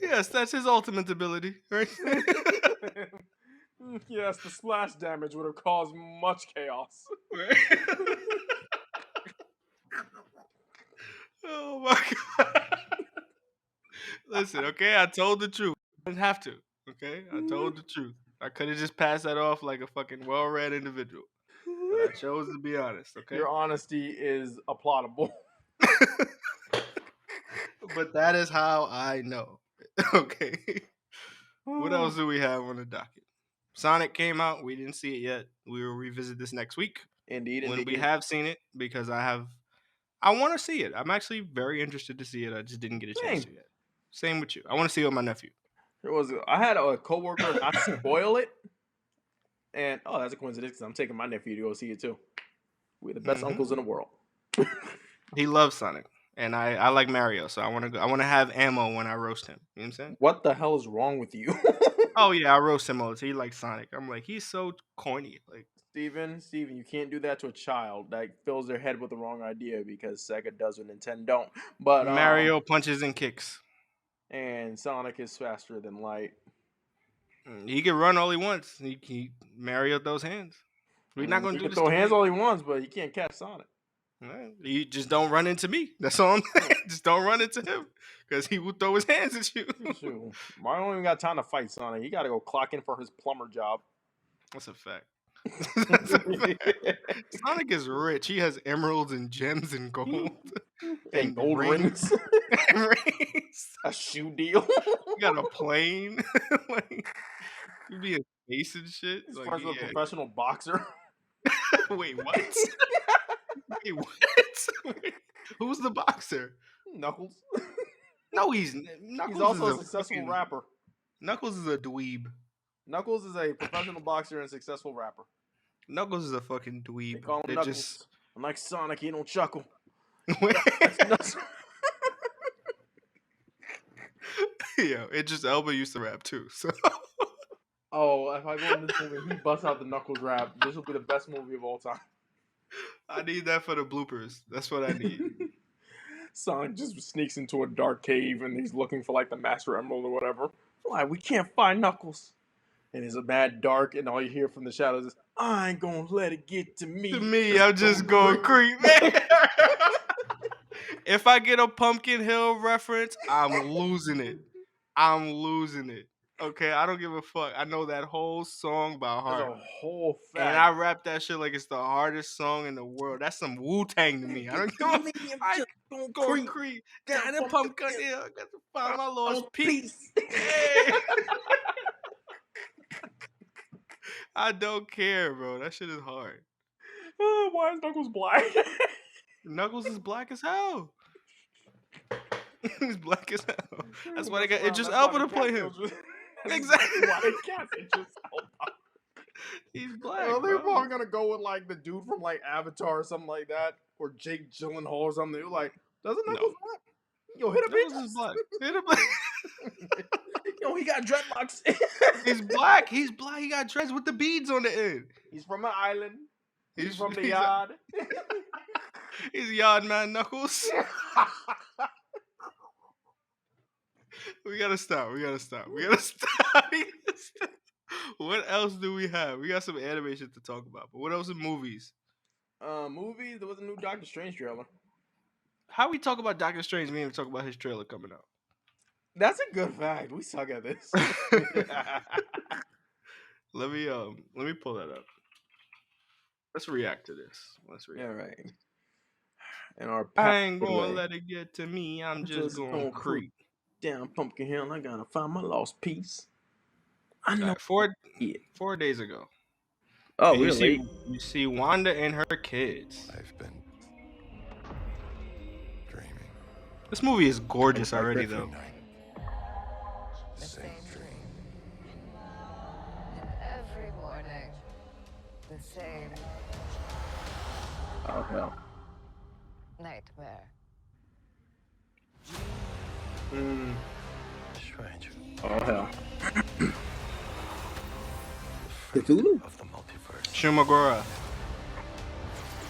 Yes, that's his ultimate ability, right? Yes, the splash damage would have caused much chaos. Right? Oh my god. Listen, okay, I told the truth. I didn't have to. Okay, I told the truth. I could have just passed that off like a fucking well-read individual. But I chose to be honest, okay? Your honesty is applaudable. But that is how I know. Okay. What else do we have on the docket? Sonic came out. We didn't see it yet. We will revisit this next week. Indeed. When we have seen it, because I want to see it. I'm actually very interested to see it. I just didn't get a chance to yet. Same with you. I want to see it with my nephew. I had a coworker not spoil it. And that's a coincidence because I'm taking my nephew to go see it too. We're the best uncles in the world. He loves Sonic, and I like Mario, so I want to have ammo when I roast him. You know what I'm saying? What the hell is wrong with you? Oh yeah, I roast him all the time. He likes Sonic. I'm like, he's so corny. Like Steven, you can't do that to a child. That fills their head with the wrong idea because Sega does what Nintendo don't. But Mario punches and kicks. and Sonic is faster than light. He can run all he wants. Mario throws hands. We're not gonna He do can this throw to hands me. all he wants, but he can't catch Sonic. You just don't run into me. That's all I'm saying. Just don't run into him because he will throw his hands at you. Shoot. Mario don't even got time to fight Sonic. He got to go clock in for his plumber job. That's a fact. That's a fact. Sonic is rich. He has emeralds and gems and gold and gold rings. A shoe deal. You got a plane. Like, you be in space and shit. He's Like, friends with a professional boxer. Wait, what? Wait, what? Wait, who's the boxer? Knuckles. No, Knuckles. He's also is a successful rapper. Knuckles is a dweeb. Knuckles is a professional boxer and successful rapper. Knuckles is a fucking dweeb. They call him Knuckles. Unlike Sonic, he don't chuckle. Yeah, Idris Elba used to rap too. So. Oh, if I go in this movie, he busts out the Knuckles rap. This will be the best movie of all time. I need that for the bloopers. That's what I need. Sonic just sneaks into a dark cave and he's looking for like the Master Emerald or whatever. Like, we can't find Knuckles. And it's a mad dark, and all you hear from the shadows is, I ain't gonna let it get to me. To me, I'm just gonna creep. If I get a Pumpkin Hill reference, I'm losing it. I'm losing it. Okay, I don't give a fuck. I know that whole song by heart. There's a whole fact. And I rap that shit like it's the hardest song in the world. That's some Wu-Tang to me. I don't give a fuck. I gonna creep down the Pumpkin Hill. I got to find my lost piece. Hey. I don't care, bro. That shit is hard. Why is Knuckles black? Knuckles is black as hell. He's black as hell. That's why they got Idris Elba to play him. Exactly. Why they cast Idris Elba? He's black. Well, they're probably gonna go with like the dude from like Avatar or something like that, or Jake Gyllenhaal or something. They're like, doesn't Knuckles black? Yo, hit a bitch. Knuckles is black. Hit a black. Yo, he got dreadlocks. He's black. He's black. He got dreads with the beads on the end. He's from an island. He's from the yard. He's Yard Man Knuckles. We gotta stop. What else do we have? We got some animation to talk about. But what else in movies? Movies. There was a new Doctor Strange trailer. How we talk about Doctor Strange? We didn't even talk about his trailer coming out. That's a good fact. We suck at this. Let me pull that up. Let's react to this. Yeah, right. And I ain't gonna let it get to me. I'm just gonna creep down Pumpkin Hill. I gotta find my lost piece. I know. 4 days ago. Oh, and really? You see Wanda and her kids. I've been dreaming. This movie is gorgeous already, though. The same dream. And every morning, the same Oh, hell. nightmare. Strange. Oh, hell. The Cthulhu? of the multiverse. Shumagora.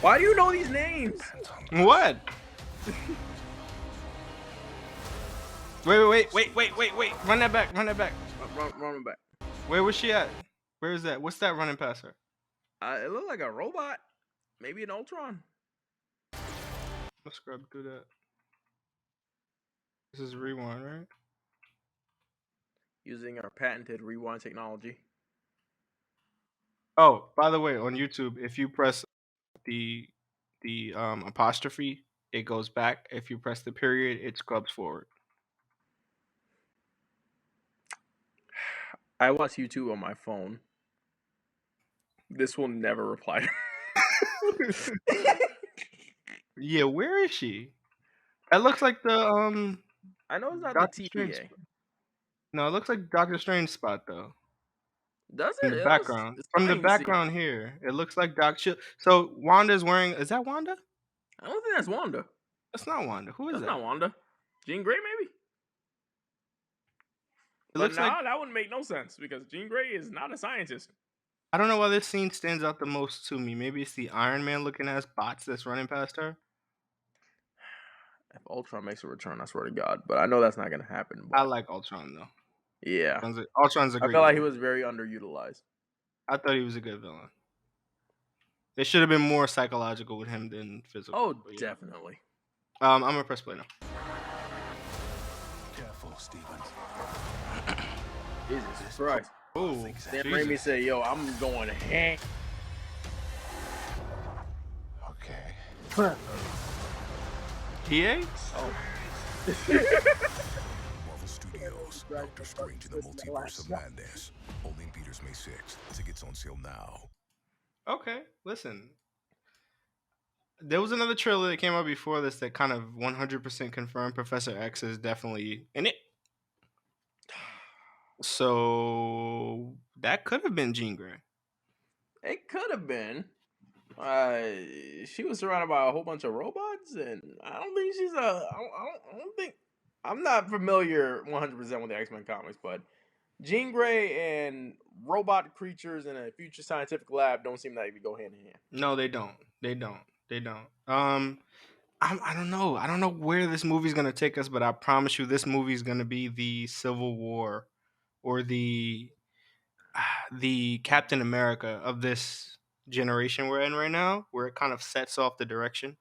Why do you know these names? What? Wait. Run that back. Run back. Where was she at? Where is that? What's that running past her? It looked like a robot. Maybe an Ultron. Let's scrub through that. This is rewind, right? Using our patented rewind technology. Oh, by the way, on YouTube, if you press the apostrophe, it goes back. If you press the period, it scrubs forward. I watch YouTube on my phone. This will never reply. Yeah, where is she? That looks like the I know it's not Doctor the Strange. TVA. No, it looks like Doctor Strange spot though. Does From it? the background. From the background here, it looks like Doc. So Wanda's wearing. Is that Wanda? I don't think that's Wanda. That's not Wanda. Who is That's that? not Wanda. Jean Grey, maybe. It But looks like that wouldn't make no sense because Jean Grey is not a scientist. I don't know why this scene stands out the most to me. Maybe it's the Iron Man looking ass bots that's running past her. If Ultron makes a return, I swear to God. But I know that's not gonna happen. I But like Ultron though. yeah, Ultron's a I great feel like he villain. was very underutilized. I thought he was a good villain. They should have been more psychological with him than physical. Oh, but yeah. definitely. I'm gonna press play now. Careful, Stephen. Jesus Christ. Oh, Sam Raimi say, "Yo, I'm going ham." Okay. PA? Oh. Marvel Studios, Doctor Strange in the Multiverse of Madness. Only in theaters May 6th. Tickets on sale now. Okay, listen. There was another trailer that came out before this that kind of 100% confirmed Professor X is definitely in it. So that could have been Jean Grey. It could have been. She was surrounded by a whole bunch of robots, and I don't think she's a. I don't think. I'm not familiar 100% with the X-Men comics, but Jean Grey and robot creatures in a future scientific lab don't seem to even go hand in hand. No, they don't. I don't know. I don't know where this movie's gonna take us, but I promise you, this movie's gonna be the Civil War or the Captain America of this generation we're in right now, where it kind of sets off the direction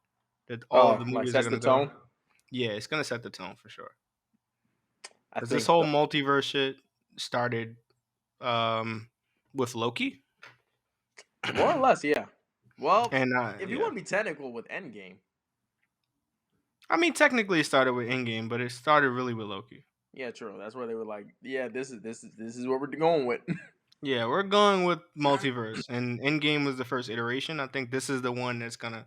that all of the Like movies are sets gonna the go. tone. Yeah, it's gonna set the tone for sure. I Because think this whole so. multiverse shit started with Loki, More or less, yeah. Well, and if you want to be technical with Endgame, I mean, technically it started with Endgame, but it started really with Loki. yeah, true. That's where they were like, yeah, this is what we're going with. Yeah, we're going with multiverse, and Endgame was the first iteration. I think this is the one that's gonna.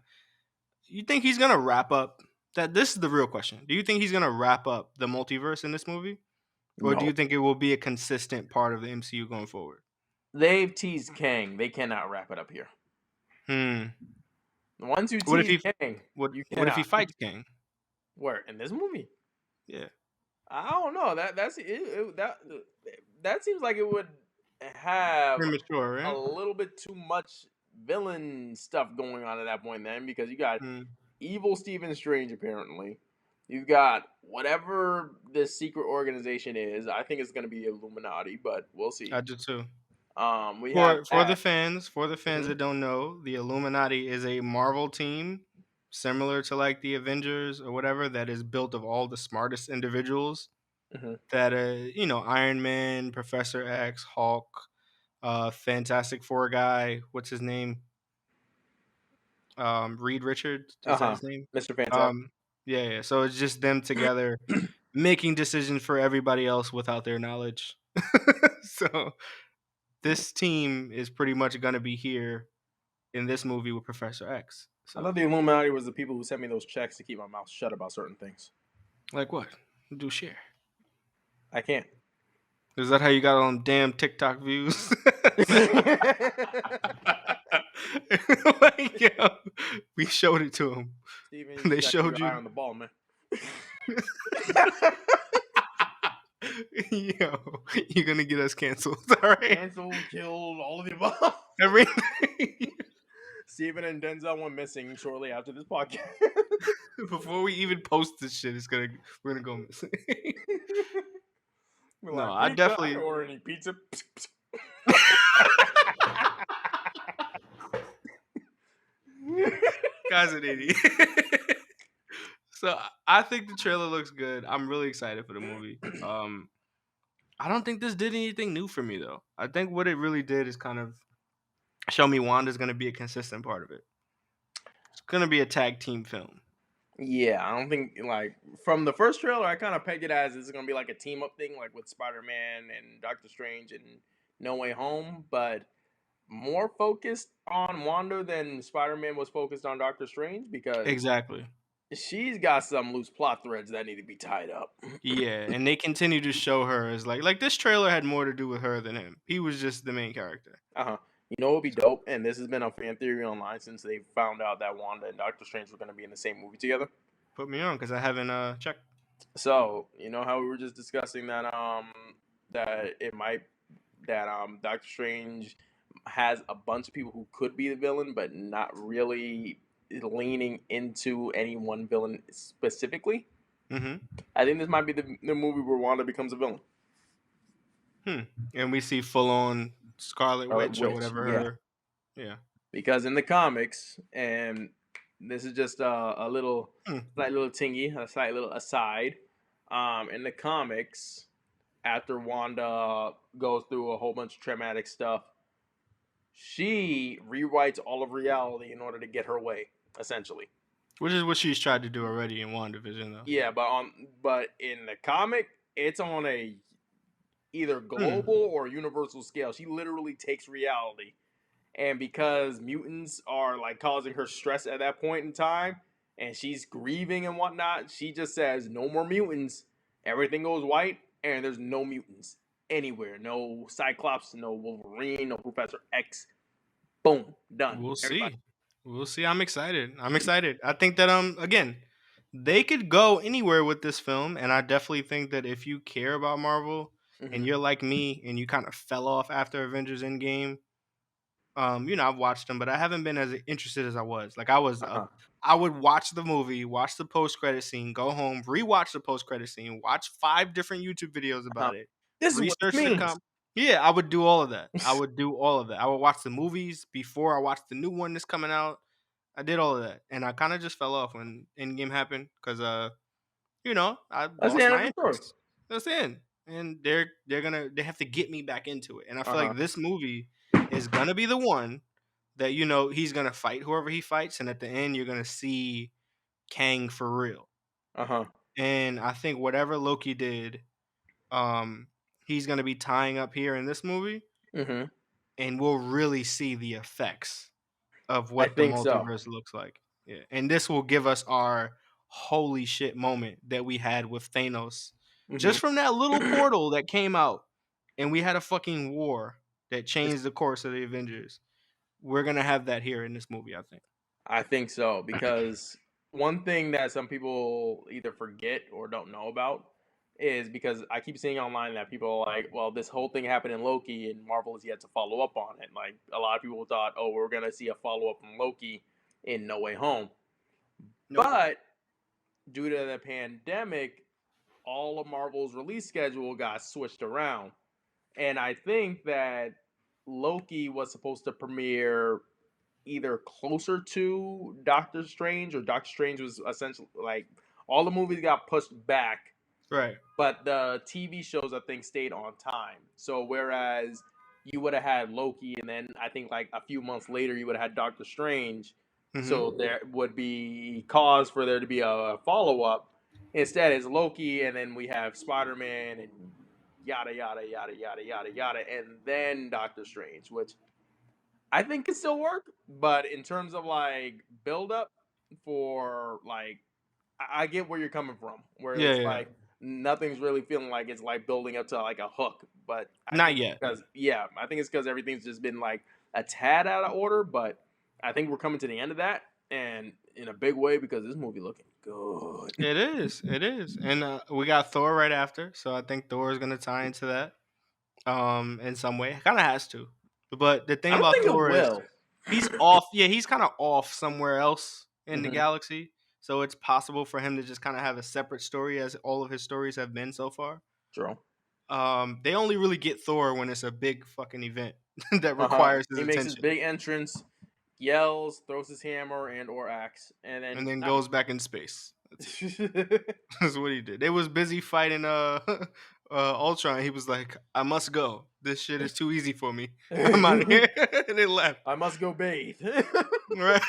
You think he's gonna wrap up? This is the real question. Do you think he's gonna wrap up the multiverse in this movie, or do No, you think it will be a consistent part of the MCU going forward? they've teased Kang. They cannot wrap it up here. Once you What if tease he? Kang, What you if he cannot. fights King? Where in this movie? Yeah. I don't know. That seems like it would have Premature, a right? little bit too much villain stuff going on at that point then, because you got Hmm. evil Stephen Strange apparently. You've got whatever this secret organization is. I think it's going to be Illuminati, but we'll see. I do too. We have For the that. fans, Mhm. that don't know, the Illuminati is a Marvel team similar to like the Avengers or whatever that is built of all the smartest individuals Mhm. that Iron Man, Professor X, Hulk, Fantastic Four guy, what's his name? Reed Richards, is that his name? Mr. Fantastic. Yeah. So it's just them together making decisions for everybody else without their knowledge. So this team is pretty much gonna be here in this movie with Professor X. I So thought the Illuminati was the people who sent me those checks to keep my mouth shut about certain things. like what? Do share. I can't. Is that how you got on damn TikTok views? Like, yo, we showed it to him. Steven, you They just gotta keep showed your eye you. on the ball, man. Yo, you're gonna get us canceled. All right. Canceled, killed, all of the above. Everything. Steven and Denzel went missing shortly after this podcast. Before we even post this shit, we're gonna go missing. We're No, like, I pizza, definitely. I can order any pizza. Guy's an idiot. So I think the trailer looks good. I'm really excited for the movie. I don't think this did anything new for me though. I think what it really did is kind of show me Wanda's gonna be a consistent part of it. It's gonna be a tag team film. Yeah, I don't think from the first trailer, I kind of pegged it as it's gonna be like a team up thing, like with Spider-Man and Doctor Strange and No Way Home, but more focused on Wanda than Spider-Man was focused on Doctor Strange because Exactly. she's got some loose plot threads that need to be tied up. Yeah, and they continue to show her as like this trailer had more to do with her than him. He was just the main character. You know what would be dope? And this has been a fan theory online since they found out that Wanda and Doctor Strange were going to be in the same movie together. Put me on because I haven't checked. So you know how we were just discussing that that it might that Doctor Strange has a bunch of people who could be the villain, but not really leaning into any one villain specifically. Mm-hmm. I think this might be the movie where Wanda becomes a villain. And we see full on Scarlet Witch or Witch, whatever yeah. her. Yeah. Because in the comics, and this is just a little, Hmm. slight little tingy, a slight little aside. In the comics, after Wanda goes through a whole bunch of traumatic stuff, she rewrites all of reality in order to get her way, essentially. Which is what she's tried to do already in WandaVision, though. Yeah, but in the comic, it's on a either global or universal scale. She literally takes reality, and because mutants are like causing her stress at that point in time, and she's grieving and whatnot, she just says no more mutants. Everything goes white, and there's no mutants anywhere. No Cyclops, no Wolverine, no Professor X. Boom, done. We'll Everybody. see. We'll see. I'm excited. I think that again, they could go anywhere with this film, and I definitely think that if you care about Marvel and you're like me and you kind of fell off after Avengers Endgame, I've watched them, but I haven't been as interested as I was. Like I would watch the movie, watch the post credit scene, go home, rewatch the post credit scene, watch 5 different YouTube videos about it, This is what research it the means. Yeah, I would do all of that. I would watch the movies before I watched the new one that's coming out. I did all of that, and I kind of just fell off when Endgame happened because I That's the lost end of my the story. interest. That's the end, and they have to get me back into it, and I feel like this movie is gonna be the one that he's gonna fight whoever he fights, and at the end you're gonna see Kang for real. And I think whatever Loki did, he's gonna be tying up here in this movie, and we'll really see the effects of I what the think so. multiverse looks like. Yeah, and this will give us our holy shit moment that we had with Thanos, just from that little portal that came out, and we had a fucking war that changed the course of the Avengers. We're gonna have that here in this movie, I think. I think so, because one thing that some people either forget or don't know about is because I keep seeing online that people are like, well, this whole thing happened in Loki and Marvel has yet to follow up on it. Like a lot of people thought, oh, we're gonna see a follow up from Loki in No Way Home. Nope. But due to the pandemic, all of Marvel's release schedule got switched around. And I think that Loki was supposed to premiere either closer to Doctor Strange, or Doctor Strange was essentially like all the movies got pushed back, Right. but the TV shows I think stayed on time. So whereas you would have had Loki, and then I think like a few months later you would have had Doctor Strange, so there would be cause for there to be a follow up. Instead, it's Loki, and then we have Spider-Man and yada yada yada yada yada yada, and then Doctor Strange, which I think can still work, but in terms of like build up for like, I get where you're coming from, where it's like nothing's really feeling like it's like building up to like a hook, but Not yet. Because I think it's because everything's just been like a tad out of order, but I think we're coming to the end of that, and in a big way, because this movie looking good. It is, and we got Thor right after, so I think Thor is gonna tie into that, in some way. Kind of has to, but the thing I don't about think Thor it is will. he's off. Yeah, he's kind of off somewhere else in the Mhm. galaxy, so it's possible for him to just kind of have a separate story, as all of his stories have been so far. True. They only really get Thor when it's a big fucking event that requires his He makes his attention, big entrance, yells, throws his hammer and or axe, and then goes back in space. That's what he did. They was busy fighting Ultron. He was like, I must go. This shit is too easy for me. I'm out of here. And they left. I must go bathe. Right.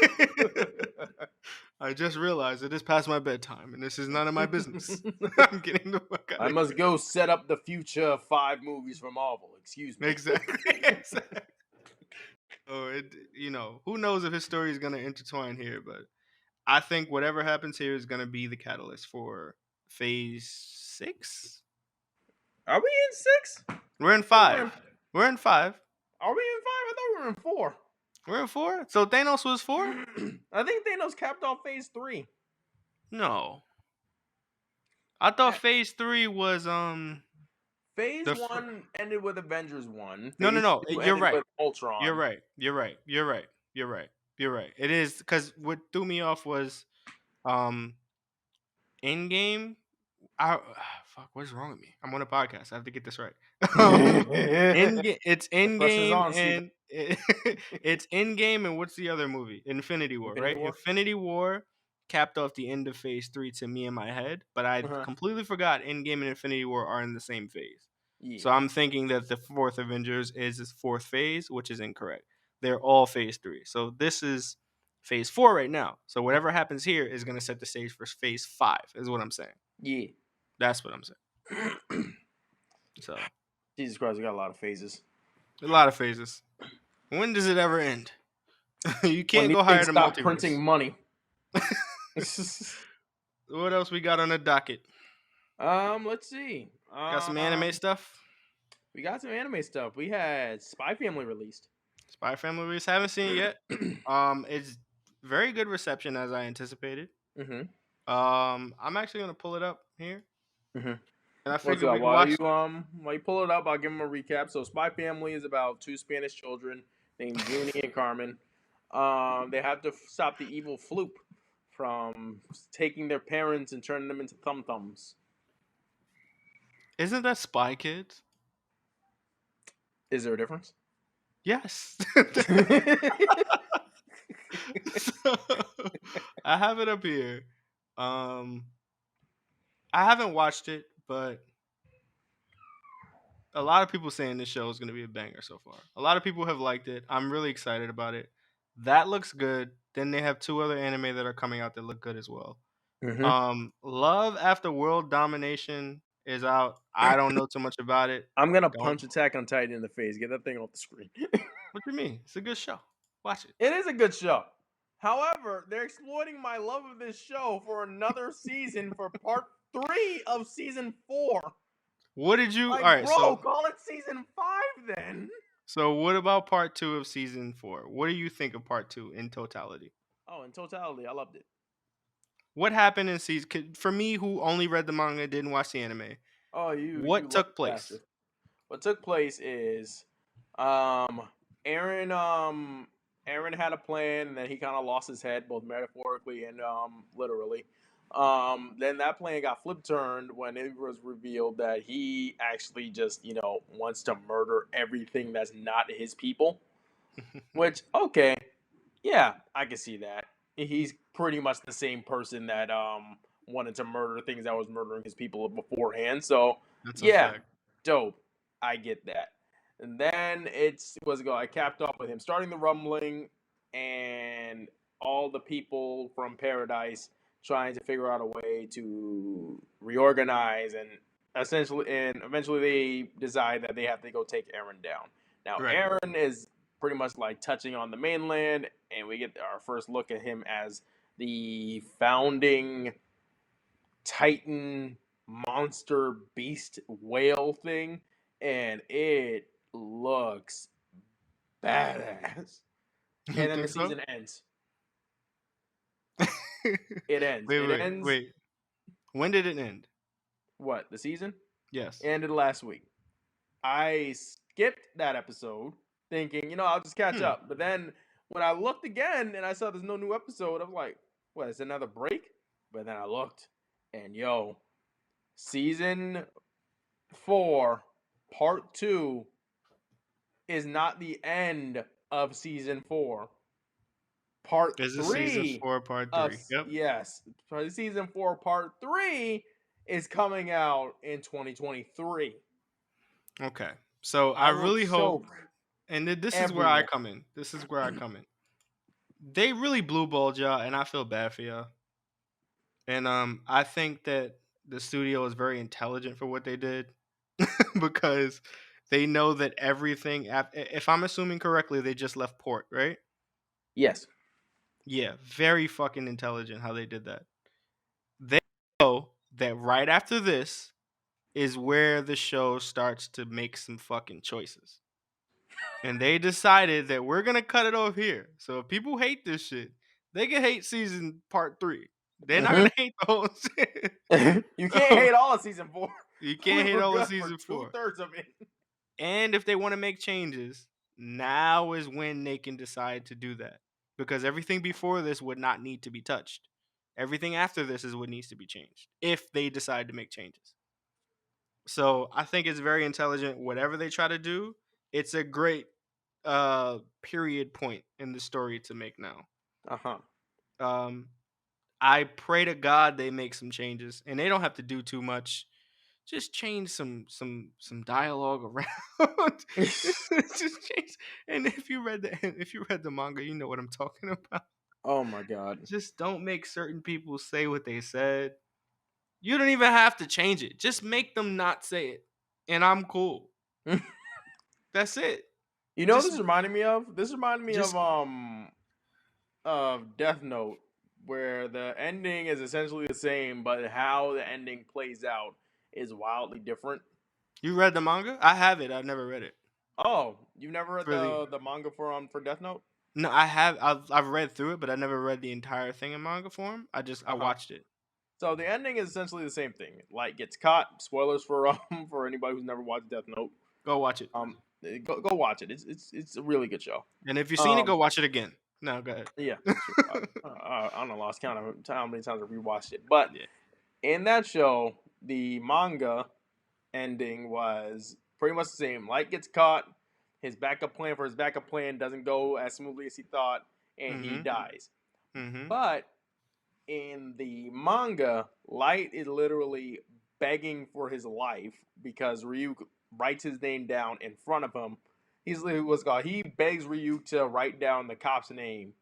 I just realized it is past my bedtime and this is none of my business. I'm getting the fuck out I of must go set up the future 5 movies for Marvel. Excuse me. here. Exactly. So who knows if his story is gonna intertwine here, but I think whatever happens here is gonna be the catalyst for phase 6. Are we in 6? We're in 5. We're in 5. Are we in 5? I thought we were in 4. We're in 4. So Thanos was 4. I think Thanos capped off phase 3. No, I thought Eh, Phase 3 was Phase the fir- 1 ended with Avengers 1. no, no, Phase no. 2 You're ended right. with You're Ultron. right. You're right. You're right. You're right. You're right. It is because what threw me off was um Endgame. Fuck. What is wrong with me? I'm on a podcast. I have to get this right. It's The pressure's Endgame on, Steven. and it's Endgame and what's the other movie? Infinity War, Infinity right? War? Infinity War capped off the end of Phase 3 to me in my head, but I Uh-huh. completely forgot Endgame and Infinity War are in the same phase. Yeah. So I'm thinking that the fourth Avengers is its fourth phase, which is incorrect. They're all Phase 3. So this is Phase 4 right now. So whatever happens here is going to set the stage for Phase 5, is what I'm saying. Yeah. That's what I'm saying. So Jesus Christ, we got a lot of phases. a lot of phases. When does it ever end? You When can't these go higher things than stop multiverse. printing money. What else we got on the docket? Let's see. Got some anime stuff. We got some anime stuff. We had Spy Family released. Spy Family release. Haven't seen it yet. It's very good reception as I anticipated. Mm-hmm. I'm actually gonna pull it up here, Mm-hmm. and I What's figured up? we could watch. While you pull it up, I'll give them a recap. So, Spy Family is about two Spanish children named Junie and Carmen. They have to stop the evil Floop from taking their parents and turning them into thumb thumbs. Isn't that Spy Kids? Is there a difference? Yes. So, I have it up here. I haven't watched it, but a lot of people saying this show is going to be a banger so far. A lot of people have liked it. I'm really excited about it. That looks good. Then they have two other anime that are coming out that look good as well. Love After World Domination is out. I don't know too much about it. I'm gonna Don't. punch Attack on Titan in the face. Get that thing off the screen. What do you mean? It's a good show. Watch it. It is a good show. However, they're exploiting my love of this show for another season for part 3 of season 4. What did you? Like, All right, bro, call it season 5 then. so what about part 2 of season 4? What do you think of part 2 in totality? Oh, in totality, I loved it. What happened in season? For me, who only read the manga, didn't watch the anime. Oh, you What took lucky place? bastard. What took place is Aaron had a plan and then he kind of lost his head both metaphorically and literally. Then that plan got flip turned when it was revealed that he actually just, wants to murder everything that's not his people. Which, okay, yeah, I can see that. He's pretty much the same person that wanted to murder things that was murdering his people beforehand. So That's a yeah, fact. dope. I get that. And then I capped off with him starting the rumbling and all the people from Paradise trying to figure out a way to reorganize and eventually they decide that they have to go take Aaron down. Now Right. Aaron is pretty much like touching on the mainland, and we get our first look at him as the founding Titan monster beast whale thing, and it looks badass. And then the Think so? season ends. It ends. Wait. When did it end? What, the season? Yes. It ended last week. I skipped that episode thinking, I'll just catch up. But then when I looked again and I saw there's no new episode, I was like, what, it's another break? But then I looked and season 4, part 2 is not the end of season 4. Part This 3 is season 4, part 3. Yep. Yes. Season 4, part 3 is coming out in 2023. Okay. So I really hope, and this is where I come in. They really blue balled y'all, and I feel bad for y'all. And I think that the studio is very intelligent for what they did because they know that everything. If I'm assuming correctly, they just left port, right? Yes. Yeah, very fucking intelligent how they did that. They know that right after this is where the show starts to make some fucking choices. And they decided that we're going to cut it off here. So if people hate this shit, they can hate season part 3. They're not gonna hate the whole shit. You can't hate all of season 4. You We can't hate were all of good season for 4. 2/3 of it. And if they want to make changes, now is when they can decide to do that. Because everything before this would not need to be touched. Everything after this is what needs to be changed if they decide to make changes. So I think it's very intelligent. Whatever they try to do, it's a great period point in the story to make now. Um, I pray to God they make some changes, and they don't have to do too much. Just change some dialogue around. Just change. And if you read the manga, you know what I'm talking about. Oh my god. Just don't make certain people say what they said. You don't even have to change it. Just make them not say it, and I'm cool. That's it. You know what Just- this reminded me of? This reminded me just- of Death Note, where the ending is essentially the same, but how the ending plays out is wildly different. You read the manga? I have it. I've never read it. Oh, you never read Really? the manga for Death Note? No, I have. I've read through it, but I never read the entire thing in manga form. I watched it. So the ending is essentially the same thing. Light gets caught. Spoilers for for anybody who's never watched Death Note. Go watch it. Go watch it. It's a really good show. And if you've seen it, go watch it again. No, go ahead. Yeah, sure. I don't know, lost count of how many times I rewatched it. But Yeah. in that show, the manga ending was pretty much the same. Light gets caught. His backup plan doesn't go as smoothly as he thought, and he dies. Mm-hmm. But in the manga, Light is literally begging for his life because Ryuk writes his name down in front of him. He begs Ryuk to write down the cop's name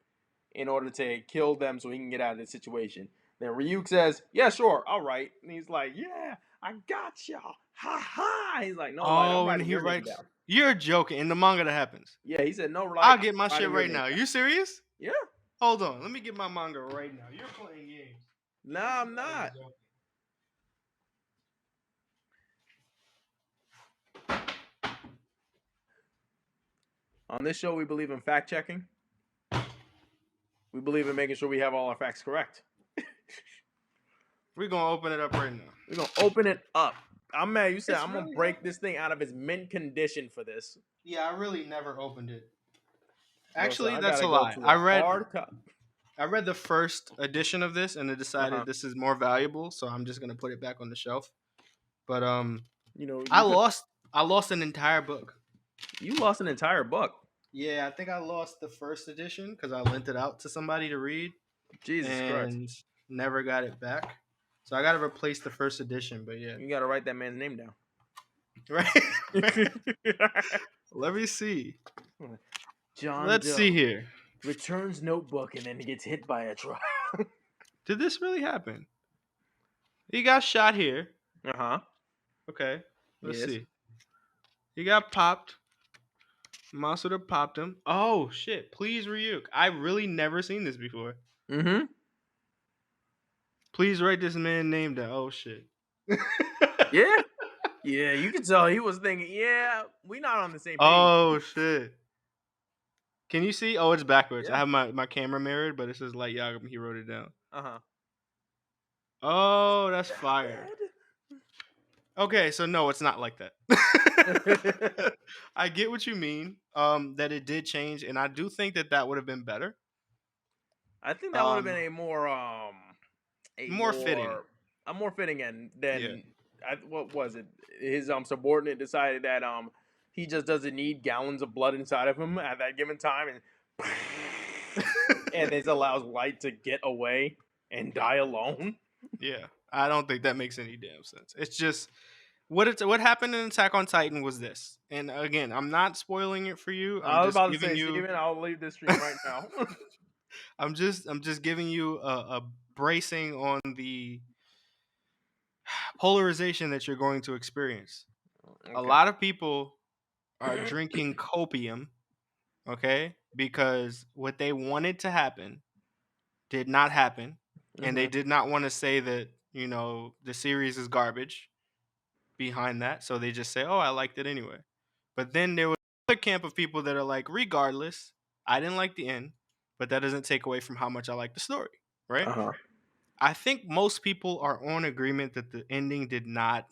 in order to kill them so he can get out of this situation. Then Ryuk says, "Yeah, sure, all right." And he's like, "Yeah, I got y'all. Ha ha." He's like, "No, Light, I'm Oh, and writing he your name writes. down." You're joking. In the manga, that happens. Yeah, he said, "No, Light, I'll get my I'm shit writing your right name now. down." You serious? Yeah. Hold on. Let me get my manga right now. You're playing games. Nah, I'm not. On this show, we believe in fact checking. We believe in making sure we have all our facts correct. We're gonna open it up right now. We're gonna open it up. I'm mad. You said It's I'm gonna really break this thing out of its mint condition for this. Yeah, I really never opened it. Bro, Actually, so I that's a gotta go lie. to I hard read the first edition of this and I decided this is more valuable, so I'm just gonna put it back on the shelf. But you know, I lost an entire book. You lost an entire book. Yeah, I think I lost the first edition because I lent it out to somebody to read. Jesus and Christ! Never got it back. So I gotta replace the first edition. But yeah, You gotta write that man's name down. right. Let me see. John. Let's see here. Returns notebook and then he gets hit by a truck. Did this really happen? He got shot here. Okay. Let's Yes. see. He got popped. Masuda popped him. Oh shit! Please, Ryuk. I really never seen this before. Mm-hmm. Please write this man's name down. Oh shit. Yeah. Yeah, you can tell he was thinking, yeah, we not on the same page. Oh shit. Can you see? Oh, it's backwards. Yeah. I have my camera mirrored, but it says Light Yagami. He wrote it down. Uh-huh. Oh, that's fire. Okay, so no, it's not like that. I get what you mean. That it did change, and I do think that would have been better. I think that would have been a more fitting. A more fitting end than what was it? His subordinate decided that he just doesn't need gallons of blood inside of him at that given time, and this allows Light to get away and die alone. Yeah, I don't think that makes any damn sense. It's just what happened in Attack on Titan was this. And again, I'm not spoiling it for you. I was about to say, Steven, I'll leave this stream right now. I'm just giving you a bracing on the polarization that you're going to experience. Okay. A lot of people are drinking copium, okay? Because what they wanted to happen did not happen. And they did not want to say that, the series is garbage behind that. So they just say, oh, I liked it anyway. But then there was another camp of people that are like, regardless, I didn't like the end, but that doesn't take away from how much I like the story, right? I think most people are on agreement that the ending did not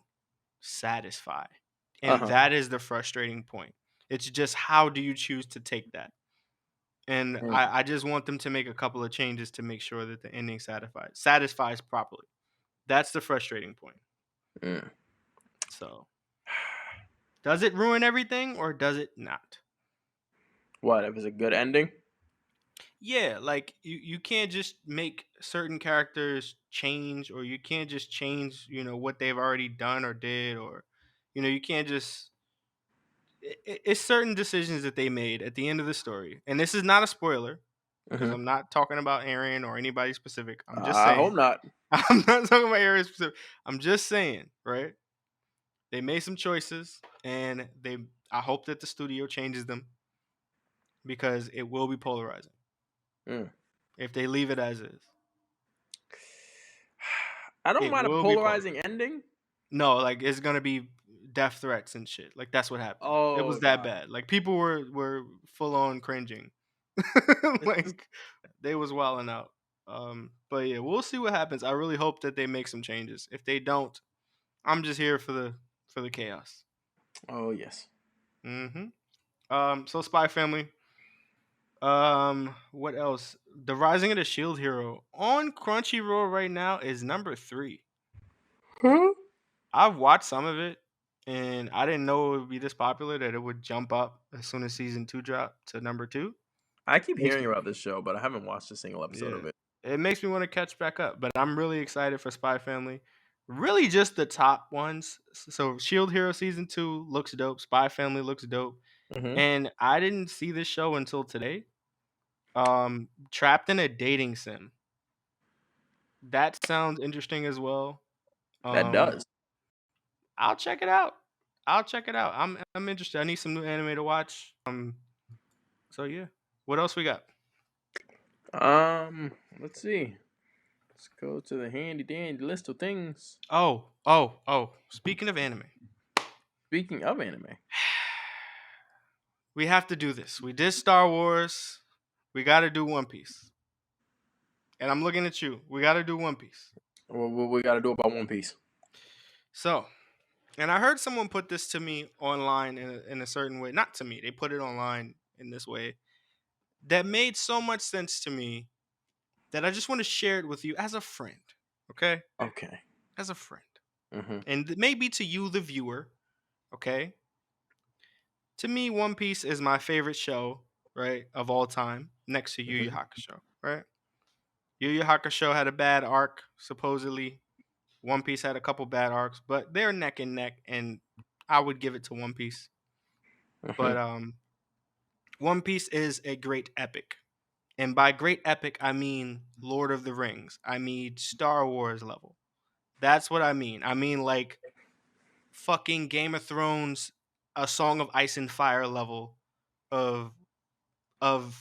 satisfy. And that is the frustrating point. It's just how do you choose to take that? And I just want them to make a couple of changes to make sure that the ending satisfies properly. That's the frustrating point. Mm. So, does it ruin everything or does it not? What if it's a good ending? Yeah, like you can't just make certain characters change, or you can't just change, what they've already done or did, or you can't just it's certain decisions that they made at the end of the story. And this is not a spoiler because Mm-hmm. I'm not talking about Aaron or anybody specific. I'm just I hope saying. not. I'm not talking about Aaron specific. I'm just saying, right? They made some choices, and I hope that the studio changes them because it will be polarizing Mm. if they leave it as is. I don't It mind a will be polarizing ending. No, like it's gonna be death threats and shit. Like that's what happened. It Oh, was that God. bad. Like people were full on cringing. Like they was wilding out. But yeah, we'll see what happens. I really hope that they make some changes. If they don't, I'm just here for the chaos. Oh, yes. Mm-hmm. So Spy Family. What else? The Rising of the Shield Hero on Crunchyroll right now is number 3. Huh? I've watched some of it, and I didn't know it would be this popular that it would jump up as soon as season 2 dropped to number 2. I keep Makes hearing me, about this show, but I haven't watched a single episode yeah, of it. it makes me want to catch back up. But I'm really excited for Spy Family. Really, just the top ones. So Shield Hero season 2 looks dope. Spy Family looks dope. Mm-hmm. And I didn't see this show until today. Trapped in a Dating Sim. That sounds interesting as well. That does. I'll check it out. I'm interested. I need some new anime to watch. So yeah. What else we got? Let's see. Let's go to the handy dandy list of things. Oh. Speaking of anime, Speaking of anime, we have to do this. We did Star Wars. We got to do One Piece. And I'm looking at you. We got to do One Piece. what we got to do about One Piece? So, and I heard someone put this to me online in a certain way. Not to me. They put it online in this way that made so much sense to me that I just want to share it with you as a friend. Okay? Okay. As a friend. Mm-hmm. And maybe to you, the viewer. Okay? To me, One Piece is my favorite show, right, of all time, next to Yu Yu Hakusho, right? Yu Yu Hakusho had a bad arc, supposedly. One Piece had a couple bad arcs, but they're neck and neck, and I would give it to One Piece. But One Piece is a great epic. And by great epic, I mean Lord of the Rings. I mean Star Wars level. That's what I mean. I mean like fucking Game of Thrones, A Song of Ice and Fire level of of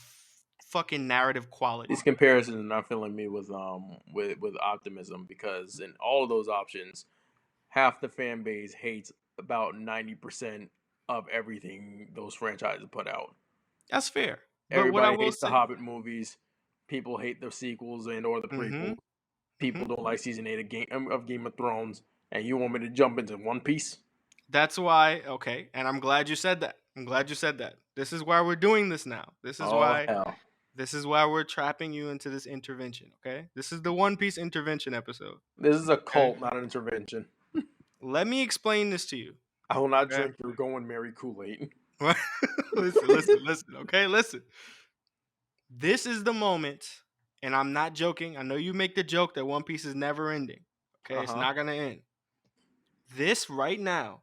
fucking narrative quality. These comparisons are not filling me with optimism, because in all of those options, half the fan base hates about 90% of everything those franchises put out. That's fair. But what I Everybody will hates the say, Hobbit movies. People hate the sequels and or the prequels. People don't like season 8 of Game of Thrones. And you want me to jump into One Piece? that's why, okay, and I'm glad you said that. This is why we're doing this now. Oh, hell. This is why we're trapping you into this intervention, okay? This is the One Piece intervention episode. This is a Okay? cult, not an intervention. Let me explain this to you. I will not Okay? drink your Going Mary Kool-Aid. listen, okay? Listen. This is the moment, and I'm not joking. I know you make the joke that One Piece is never ending. Okay, it's not gonna end. This right now,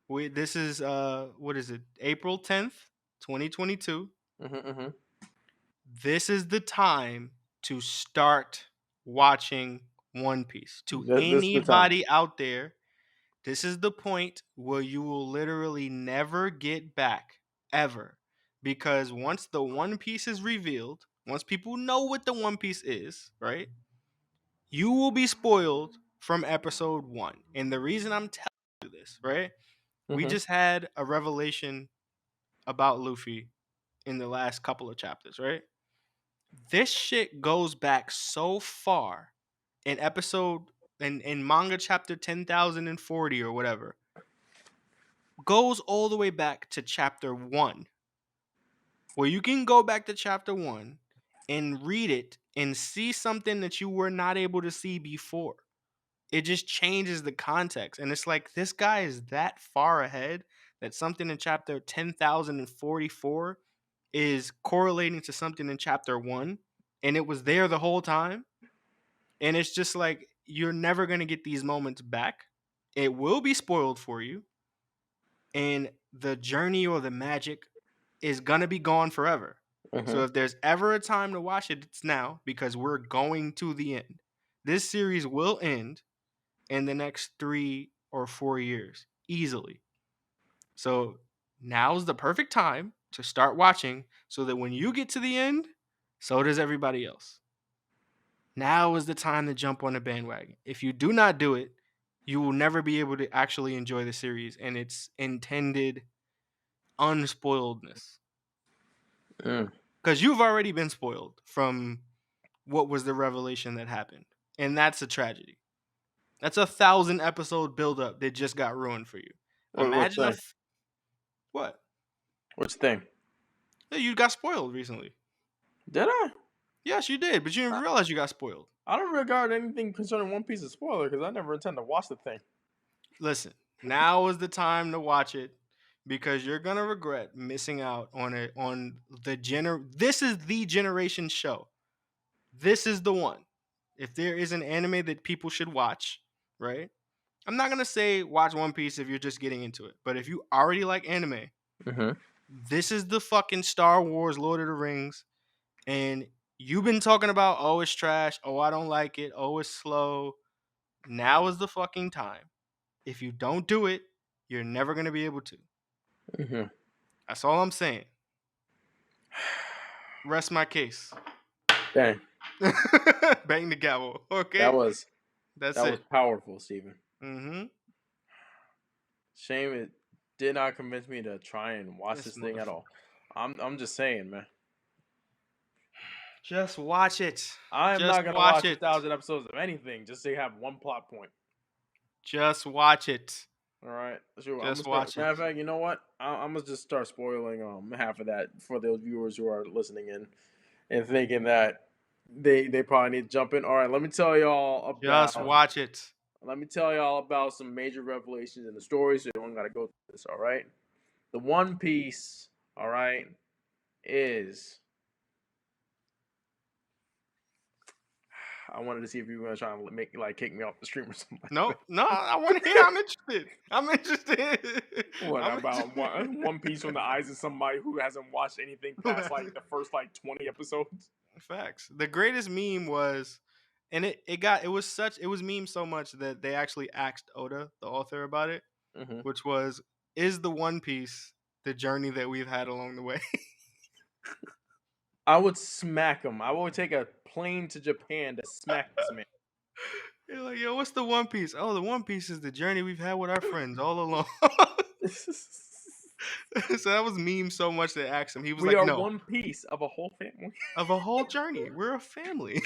this is what is it? April 10th, 2022. This is the time to start watching One Piece. To This is the time. anybody out there, this is the point where you will literally never get back ever. Because once the One Piece is revealed, once people know what the One Piece is, right? You will be spoiled from episode 1. And the reason I'm telling you this, right? We just had a revelation about Luffy in the last couple of chapters, right? This shit goes back so far in episode in manga chapter 10,040 or whatever goes all the way back to chapter 1, where you can go back to chapter 1 and read it and see something that you were not able to see before. It just changes the context. And it's like, this guy is that far ahead that something in chapter 10,044 is correlating to something in chapter 1, and it was there the whole time. And it's just like, you're never going to get these moments back. It will be spoiled for you. And the journey or the magic is going to be gone forever. So if there's ever a time to watch it, it's now, because we're going to the end. This series will end in the next 3 or 4 years easily. So now's the perfect time to start watching, so that when you get to the end, so does everybody else. Now is the time to jump on the bandwagon. If you do not do it, you will never be able to actually enjoy the series and its intended unspoiledness. Because you've already been spoiled from what was the revelation that happened. And that's a tragedy. That's a 1,000 episode buildup that just got ruined for you. Imagine if... What? Which thing? Yeah, you got spoiled recently. Did I? Yes, you did, but you didn't realize you got spoiled. I don't regard anything concerning One Piece as spoiler because I never intend to watch the thing. Listen, now is the time to watch it, because you're gonna regret missing out on it. This is the generation show. This is the one. If there is an anime that people should watch, right? I'm not gonna say watch One Piece if you're just getting into it, but if you already like anime, this is the fucking Star Wars, Lord of the Rings, and you've been talking about, oh, it's trash, oh, I don't like it, oh, it's slow. Now is the fucking time. If you don't do it, you're never gonna be able to. That's all I'm saying. Rest my case. Dang. Bang the gavel. Okay. That was powerful, Steven. Shame it did not convince me to try and watch this thing at all. I'm just saying, man. Just watch it. I'm not gonna watch 1,000 episodes of anything just to have one plot point. Just watch it. All right, sure. Just watch it. Matter of fact, you know what? I'm gonna just start spoiling half of that for those viewers who are listening in and thinking that they probably need to jump in. All right, let me tell y'all about. Just watch it. Let me tell y'all about some major revelations in the story, so you don't gotta go through this. All right, the One Piece. All right, is. I wanted to see if you were gonna try and kick me off the stream or something. No, I want to hear. I'm interested. What about One Piece from the eyes of somebody who hasn't watched anything past the first 20 episodes? Facts. The greatest meme was, and it was memed so much that they actually asked Oda, the author, about it, which was, is the One Piece the journey that we've had along the way? I would smack him. I would take a plane to Japan to smack this man. You're like, yo, what's the One Piece? Oh, the One Piece is the journey we've had with our friends all along. So that was meme so much they asked him. He was we like, are no. one piece of a whole family. Of a whole journey. We're a family.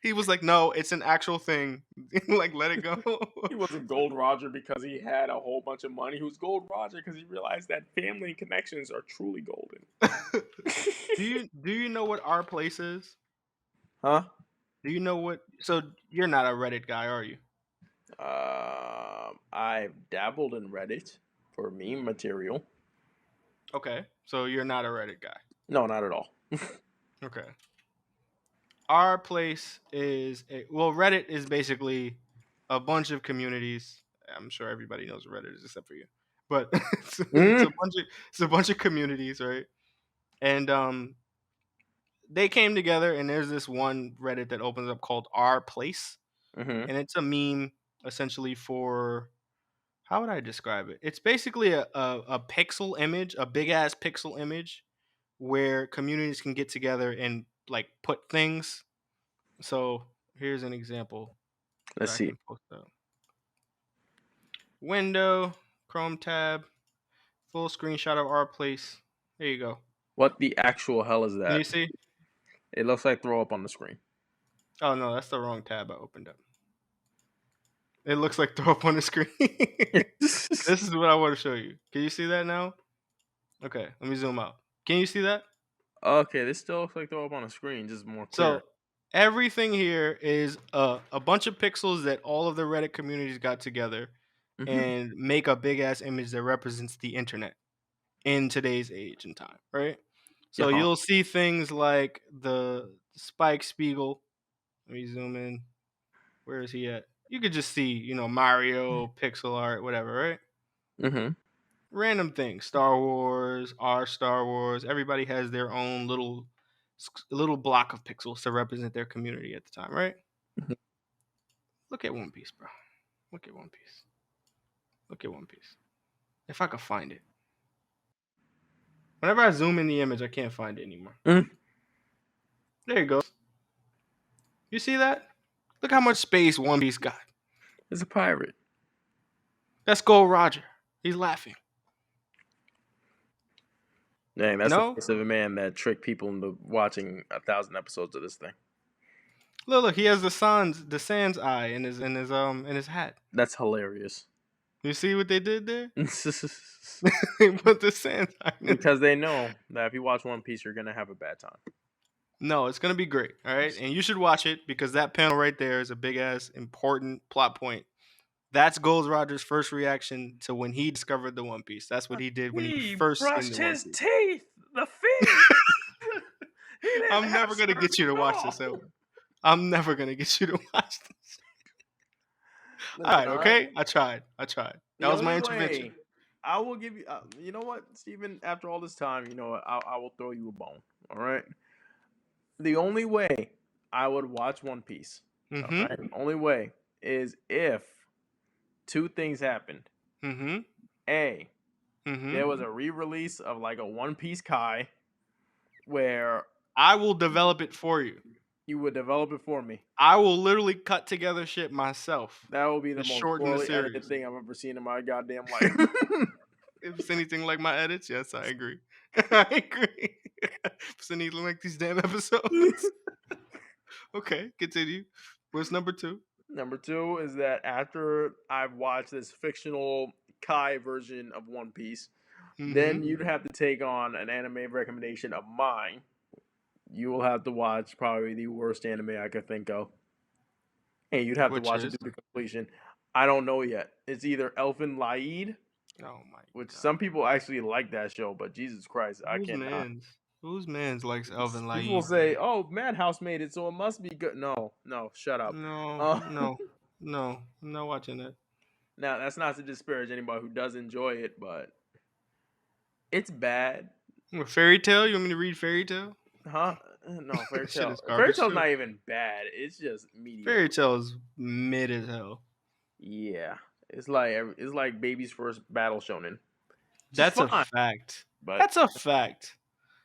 He was like, no, it's an actual thing. Let it go. He wasn't Gold Roger because he had a whole bunch of money. He was Gold Roger because he realized that family connections are truly golden. Do you know what our place is? Huh? Do you know what? So you're not a Reddit guy, are you? I've dabbled in Reddit for meme material. Okay, so you're not a Reddit guy. No, not at all. Okay. Our place is Reddit is basically a bunch of communities. I'm sure everybody knows what Reddit is except for you, but it's a bunch of communities, right? And they came together, and there's this one Reddit that opens up called Our Place, and it's a meme essentially for, how would I describe it? It's basically a pixel image, a big ass pixel image, where communities can get together and put things. So here's an example. Let's see. Window, Chrome tab, full screenshot of Our Place. There you go. What the actual hell is that? Can you see? It looks like throw up on the screen. Oh no, that's the wrong tab I opened up. It looks like throw up on the screen. This is what I want to show you. Can you see that now? Okay, let me zoom out. Can you see that? Okay, this still looks like they're up on a screen, just more clear. So everything here is a bunch of pixels that all of the Reddit communities got together and make a big ass image that represents the internet in today's age and time, right? So Uh-huh. you'll see things like the Spike Spiegel. Let me zoom in. Where is he at? You could just see, Mario, pixel art, whatever, right? Mm-hmm. Random things. Star Wars, our Star Wars. Everybody has their own little block of pixels to represent their community at the time, right? Mhm. Look at One Piece, bro. Look at One Piece. Look at One Piece. If I could find it. Whenever I zoom in the image, I can't find it anymore. Mm. There it goes. You see that? Look how much space One Piece got. It's a pirate. That's Gold Roger. He's laughing. Dang, that's No? the face of a man that tricked people into watching 1,000 episodes of this thing. Look, he has the Sans eye in his hat. That's hilarious. You see what they did there? Because They put the Sans eye in. they know that if you watch One Piece, you're gonna have a bad time. No, it's gonna be great. All right, and you should watch it because that panel right there is a big ass important plot point. That's Gold Roger's first reaction to when he discovered the One Piece. That's what he did when he first seen the One Piece. teeth. The fish. I'm never gonna get you to watch this. I'm never gonna get you to watch this. All right, okay. I tried. That was my intervention. I will give you. You know what, Steven? After all this time, you know what? I will throw you a bone. All right. The only way I would watch One Piece, all right, only way is if two things happened. Mm-hmm. A, there was a re-release of like a One Piece Kai, where I will develop it for you. you would develop it for me. I will literally cut together shit myself. That will be the most shorten the poorly edited series. thing I've ever seen in my goddamn life. If it's anything like my edits, yes, I agree. I agree. If it's anything like these damn episodes. Okay, continue. What's number 2? Number 2 is that after I've watched this fictional Kai version of One Piece, then you'd have to take on an anime recommendation of mine. You will have to watch probably the worst anime I could think of. And you'd have to watch it to the completion. I don't know yet. It's either Elfen Lied, Oh my which God. some people actually like that show, but Jesus Christ, I cannot. Whose mans likes Elven Lied? People say, "Oh, Madhouse made it, so it must be good." No, shut up. No, I'm not watching that. Now, that's not to disparage anybody who does enjoy it, but it's bad. Fairy Tale? You want me to read Fairy Tale? Huh? No, Fairy Shit Tale. is Fairy garbage, Tale's too. not even bad. It's just mediocre. Fairy Tale is mid as hell. Yeah, it's like baby's first battle shonen. That's a fine, fact. but That's a fact.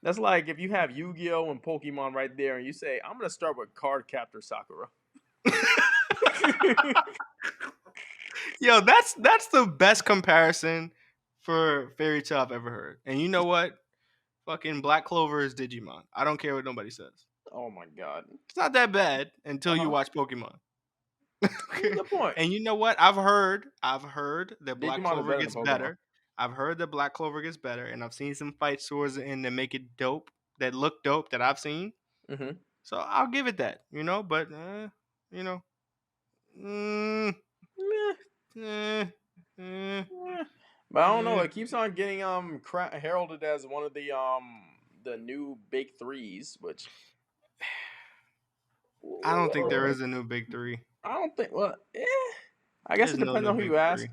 that's like if you have Yu-Gi-Oh and Pokemon right there, and you say, "I'm gonna start with Card Captor Sakura." Yo, that's the best comparison for Fairy Tale I've ever heard. And you know what? Fucking Black Clover is Digimon. I don't care what nobody says. Oh my god, It's not that bad until you watch Pokemon. What's the point? And you know what? I've heard that Black Digimon is Clover better gets than Pokemon. better. I've heard that Black Clover gets better, and I've seen some fights towards the end that make it dope, that look dope that I've seen. Mm-hmm. So I'll give it that, but But I don't know. It keeps on getting heralded as one of the new big threes, which I don't think there is a new big 3. I don't think. Well, I guess There's it no depends new on who big you ask. 3.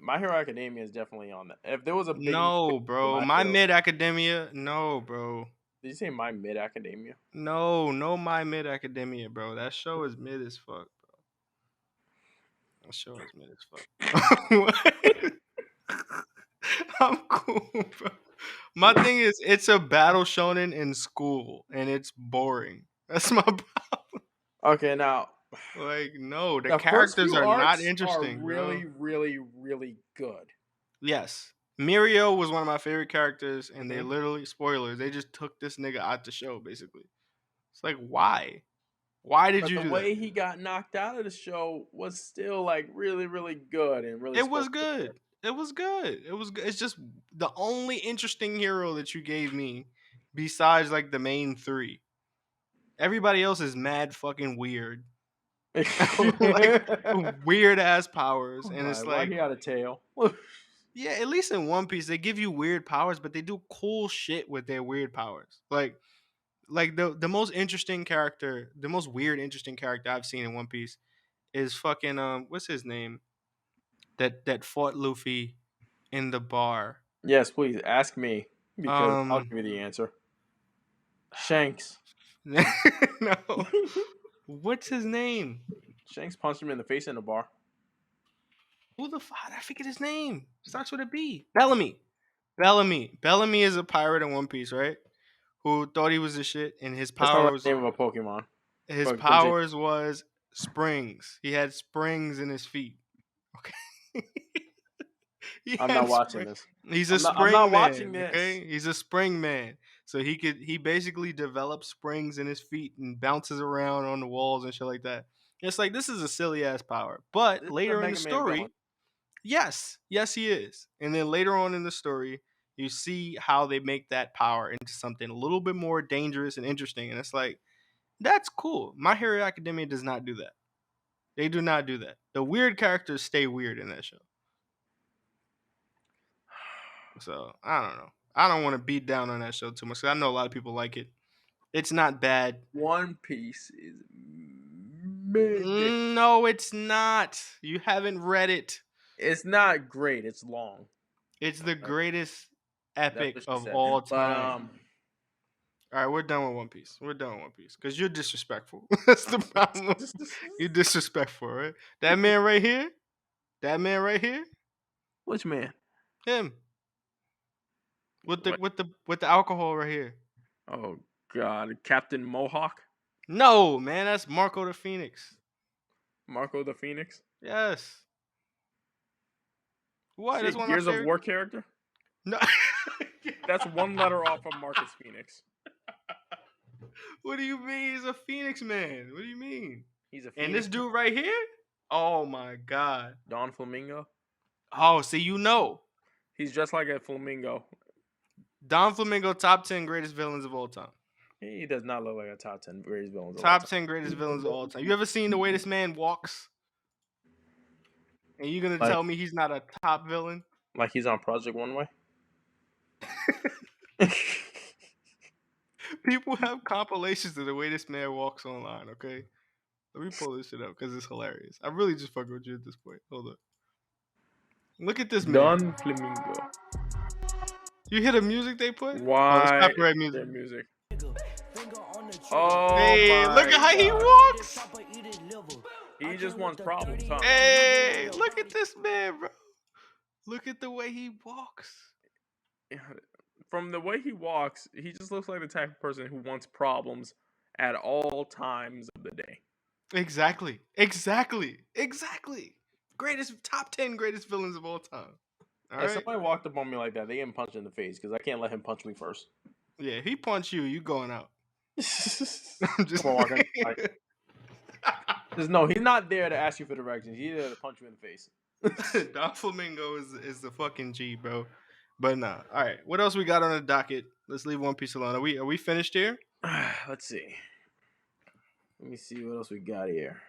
My Hero Academia is definitely on that. If there was a big bro, My Mid Academia, no, bro. Did you say My Mid Academia? No, My Mid Academia, bro. That show is mid as fuck, bro. That show is mid as fuck. I'm cool, bro. My thing is, it's a battle shonen in school, and it's boring. That's my problem. Okay, now like no, the first characters few are not arcs interesting. Are really, bro. really, really good. Yes, Mirio was one of my favorite characters, and they literally spoilers. They just took this nigga out the show, basically. It's like why? Why did But you the do that? way he got knocked out of the show was still like really, really good and really It was spoke to the good. character. It was good. It was good. It's just the only interesting hero that you gave me besides like the main three. Everybody else is mad fucking weird. Like weird ass powers. And it's Why he like, got a tail? yeah, at least in One Piece, they give you weird powers, but they do cool shit with their weird powers. Like the most interesting character, the most weird interesting character I've seen in One Piece is fucking what's his name? That fought Luffy in the bar. Yes, please ask me because I'll Um give you the answer. Shanks. no. What's his name? Shanks punched him in the face in the bar. Who the fuck? I forget his name. Starts with a B. Bellamy. Bellamy is a pirate in One Piece, right? Who thought he was the shit, and his That's not like powers the name of a Pokemon. his But continue. powers was springs. He had springs in his feet. Okay. I'm not watching this. He's a I'm not spring watching man. this. Okay, he's a spring man. So he basically develops springs in his feet and bounces around on the walls and shit like that. It's like this is a silly ass power. But This is a later in the Mega Man villain. story, yes, he is. And then later on in the story, you see how they make that power into something a little bit more dangerous and interesting. And it's like, that's cool. My Hero Academia does not do that. They do not do that. The weird characters stay weird in that show. So I don't know. I don't want to beat down on that show too much. 'Cause I know a lot of people like it. It's not bad. One Piece is mid. No, it's not. You haven't read it. It's not great. It's long. It's the greatest That's epic what she of said. all But time. All right, we're done with One Piece. We're done with One Piece because you're disrespectful. That's the problem. You're disrespectful, right? That man right here. Which man? Him. With the alcohol right here. Oh God, Captain Mohawk, No, man, that's Marco the Phoenix. Marco the Phoenix. Yes. What? See, That's one of Gears my of favorite. War character. No. That's one letter off of Marcus Phoenix. What do you mean? He's a Phoenix man. What do you mean? He's a Phoenix. And this dude right here? Oh my God. Don Flamingo. Oh, see, you know. He's just like a flamingo. Don Flamingo, top 10 greatest villains of all time. He does not look like a top 10 greatest villains. of all Top time. 10 greatest villains of all time. You ever seen the way this man walks? And you're going to tell me he's not a top villain? Like he's on Project One Way. People have compilations of the way this man walks online, okay? Let me pull this shit up because it's hilarious. I really just fucking with you at this point. Hold up. Look at this man. Don Flamingo. You hear the music they put? Why? Oh, it's copyright music. Their music. Oh Hey, my look at how he God. walks. He just wants problems, huh? Hey, look at this man, bro. Look at the way he walks. From the way he walks, he just looks like the type of person who wants problems at all times of the day. Exactly. Top 10 greatest villains of all time. All If right. somebody walked up on me like that, they get punched in the face because I can't let him punch me first. Yeah, if he punch you, you going out. I'm just walking. No, he's not there to ask you for directions. He's there to punch you in the face. Don Flamingo is the fucking G, bro. But nah. All right. What else we got on the docket? Let's leave One Piece alone. Are we finished here? Let's see. Let me see what else we got here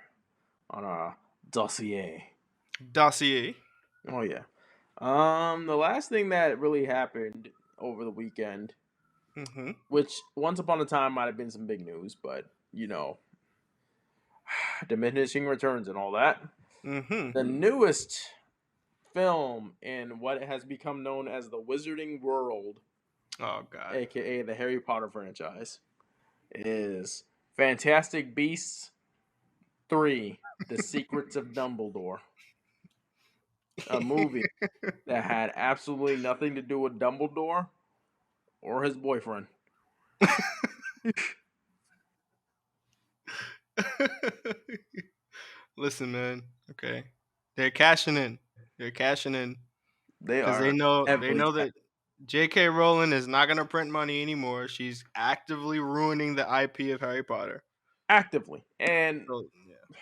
on our dossier. Oh yeah. The last thing that really happened over the weekend, which once upon a time might have been some big news, but you know, diminishing returns and all that. The newest film in what has become known as the Wizarding World, oh God, aka the Harry Potter franchise, is Fantastic Beasts 3: The Secrets of Dumbledore. A movie that had absolutely nothing to do with Dumbledore or his boyfriend. Listen, man. Okay, they're cashing in. They are because they know that J.K. Rowling is not gonna print money anymore. She's actively ruining the IP of Harry Potter. actively. And So yeah.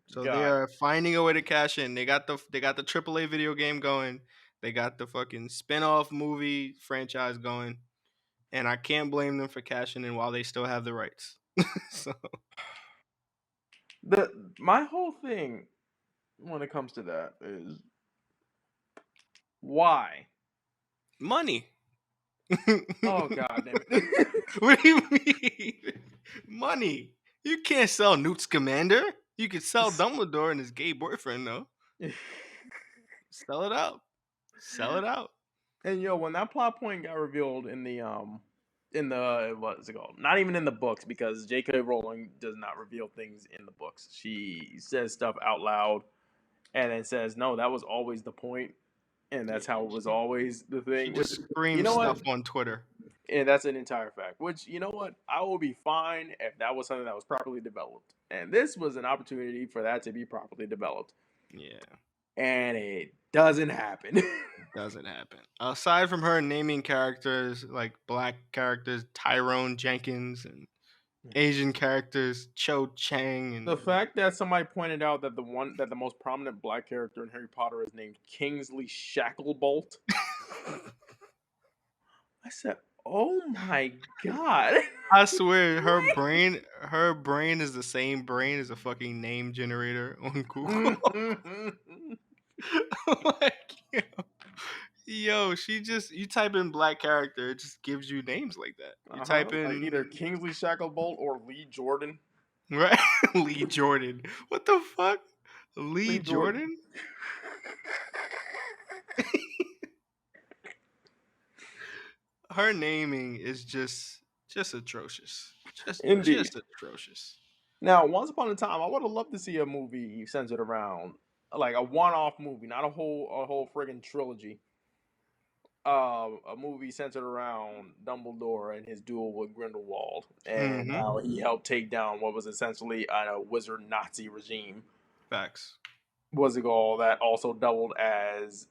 So they God, are finding a way to cash in. They got the AAA video game going. They got the fucking spin-off movie franchise going. And I can't blame them for cashing in while they still have the rights. So my whole thing when it comes to that is why? money. Oh God damn it! What do you mean? Money. You can't sell Newt Scamander. You could sell Dumbledore and his gay boyfriend though. Sell it out. Sell it out. And yo, when that plot point got revealed in the what is it called? Not even in the books because J.K. Rowling does not reveal things in the books. She says stuff out loud and then says, "No, that was always the point, and that's how it was always the She thing." Which, just you screams know stuff what? on Twitter. And that's an entire fact. Which, you know what? I will be fine if that was something that was properly developed. And this was an opportunity for that to be properly developed. Yeah. And it doesn't happen. Doesn't happen. Aside from her naming characters like black characters Tyrone Jenkins and Asian characters Cho Chang and The fact that somebody pointed out that the most prominent black character in Harry Potter is named Kingsley Shacklebolt. I said, "Oh my god!" I swear her brain is the same brain as a fucking name generator on Google. Like, you type in black character, it just gives you names like that. You type Like in either Kingsley Shacklebolt or Lee Jordan. right Lee Jordan. What the fuck? Lee Lee Jordan. Jordan? Her naming is just atrocious. Indeed. Just atrocious. Now, once upon a time, I would have loved to see a movie centered around like a one-off movie, not a whole friggin' trilogy. A movie centered around Dumbledore and his duel with Grindelwald, and how he helped take down what was essentially a wizard Nazi regime. Facts. Was it all that also doubled as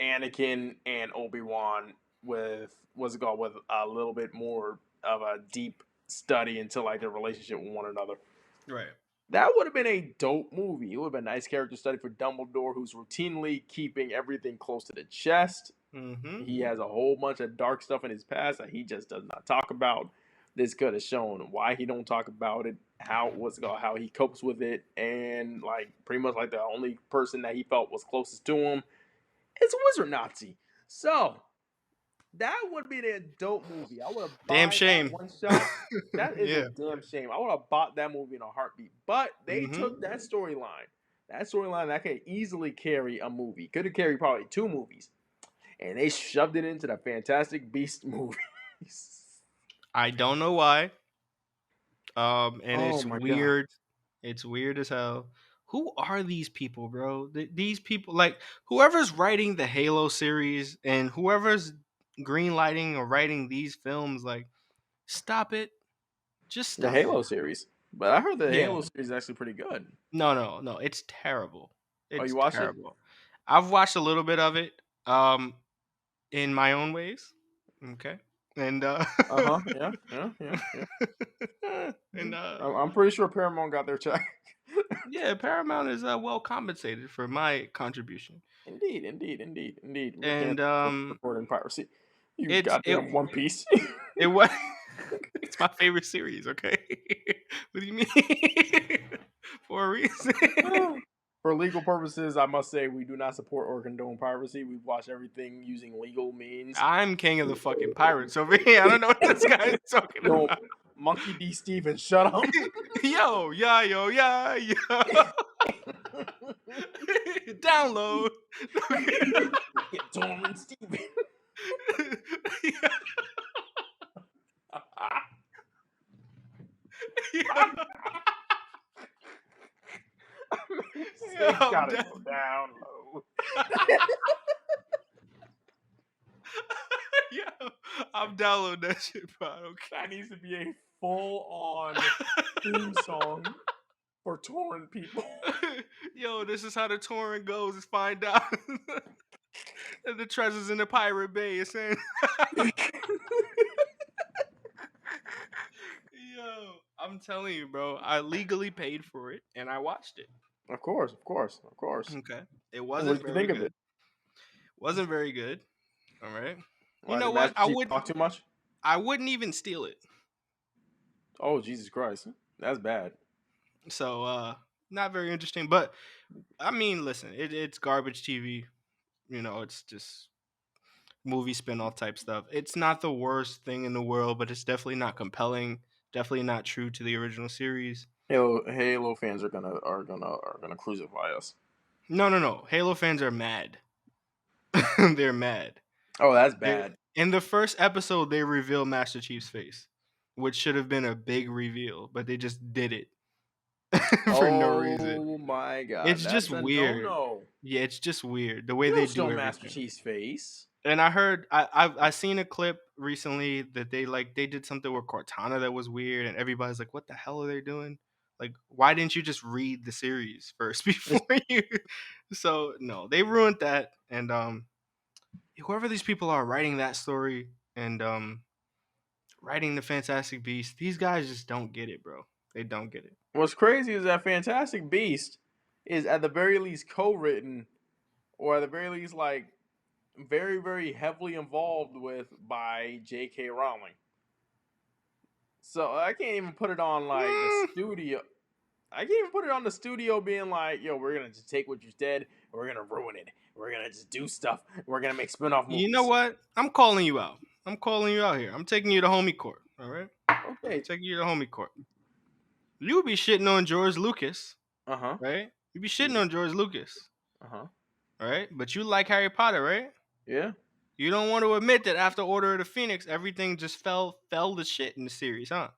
Anakin and Obi-Wan with with a little bit more of a deep study into like their relationship with one another. Right. That would have been a dope movie. It would have been a nice character study for Dumbledore, who's routinely keeping everything close to the chest. Mm-hmm. He has a whole bunch of dark stuff in his past that he just does not talk about. This could have shown why he don't talk about it, how he copes with it, and like pretty much like the only person that he felt was closest to him is a wizard Nazi. So that would be a dope movie. I would have Damn shame. one shot. That is Yeah. a damn shame. I would have bought that movie in a heartbeat. But they took that storyline that could easily carry a movie. Could have carried probably 2 movies. And they shoved it into the Fantastic Beast movies. I don't know why. And it's my weird. God. It's weird as hell. Who are these people, bro? These people, like whoever's writing the Halo series and whoever's greenlighting or writing these films, like, stop it. Just stop the Halo series. But I heard the Halo series is actually pretty good. No. It's terrible. It's you watched terrible. I've watched a little bit of it. In my own ways. Okay. And yeah. And I'm pretty sure Paramount got their check. Yeah, Paramount is well compensated for my contribution. Indeed. And supporting piracy. You goddamn One Piece. It was. It's my favorite series. Okay. What do you mean? For a reason. For legal purposes, I must say we do not support or condone piracy. We watch everything using legal means. I'm king of the fucking pirates over here. I don't know what this guy is talking about. Monkey D. Stevens, shut up. Yo. Download. Get Torn Steven. Gotta go down low. Yo, I'm downloading that shit, bro. Okay. That needs to be a full-on theme song for torrent people. Yo, this is how the torrent goes. Is find out that the treasures in the Pirate Bay is saying. Yo, I I'm telling you, bro. I legally paid for it and I watched it. Of course. Okay. It What wasn't did you very think of good. it? Wasn't very good. All right. You Why know did what? Master Chief talk too much? I wouldn't even steal it. Oh, Jesus Christ, that's bad. So not very interesting. But I mean, listen, it's garbage TV. You know, it's just movie spin-off type stuff. It's not the worst thing in the world, but it's definitely not compelling. Definitely not true to the original series. Halo fans are gonna crucify us. No. Halo fans are mad. They're mad. Oh, that's bad. In the first episode, they reveal Master Chief's face, which should have been a big reveal, but they just did it for no reason. Oh my God, It's that's just a weird. no. Yeah, it's just weird the way You they don't do show Master everything. Chief's face. And I heard I seen a clip recently that they did something with Cortana that was weird, and everybody's like, "What the hell are they doing? Like, why didn't you just read the series first before you?" So no, they ruined that, and whoever these people are writing that story and writing the Fantastic Beast, these guys just don't get it, bro. They don't get it. What's crazy is that Fantastic Beast is at the very least co-written, or at the very least like very, very heavily involved with by J.K. Rowling. So I can't even put it on like the studio. I can't even put it on the studio being like, yo, we're gonna just take what you said, and we're gonna ruin it. We're gonna just do stuff. We're gonna make spin-off movies. You know what? I'm calling you out. I'm calling you out here. I'm taking you to homie court. All right. Okay. Taking you to homie court. You would be shitting on George Lucas, Uh-huh. right? You'd be shitting on George Lucas, Uh-huh. right? But you like Harry Potter, right? Yeah. You don't want to admit that after Order of the Phoenix, everything just fell to shit in the series, huh?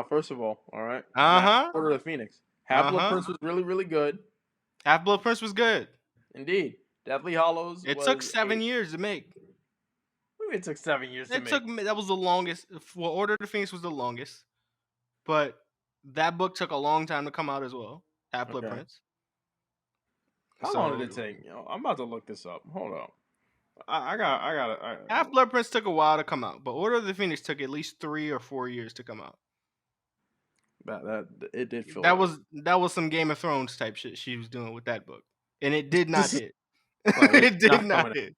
First of all right. Uh-huh. Order of the Phoenix. Half-Blood Prince was really, really good. Half-Blood Prince was good. Indeed. Deathly Hallows It took 7 years to make. It took 7 years to make. That was the longest. Well, Order of the Phoenix was the longest. But that book took a long time to come out as well. Half-Blood Prince. How long did it take? I'm about to look this up. Hold up. I got Half-Blood Prince took a while to come out, but Order of the Phoenix took at least 3 or 4 years to come out. That it did feel that was some Game of Thrones type shit she was doing with that book, and it did not hit. Like, it did not hit.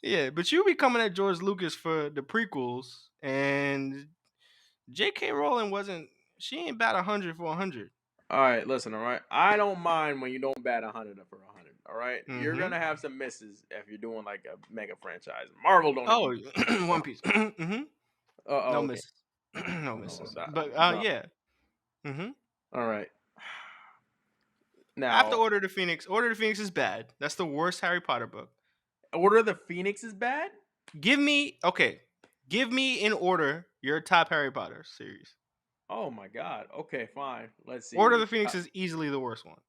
Yeah, but you be coming at George Lucas for the prequels, and J.K. Rowling wasn't. She ain't bat 100 for 100. All right, listen. All right, I don't mind when you don't bat 100 for 100. All right? You're gonna have some misses if you're doing like a mega franchise. Marvel don't. Oh, One Piece. Mm-hmm. No misses. No misses. But yeah. Mm-hmm. All right. Now, after Order of the Phoenix is bad. That's the worst Harry Potter book. Order of the Phoenix is bad? Give me in order your top Harry Potter series. Oh my God. Okay, fine. Let's see. Order of the Phoenix is easily the worst one.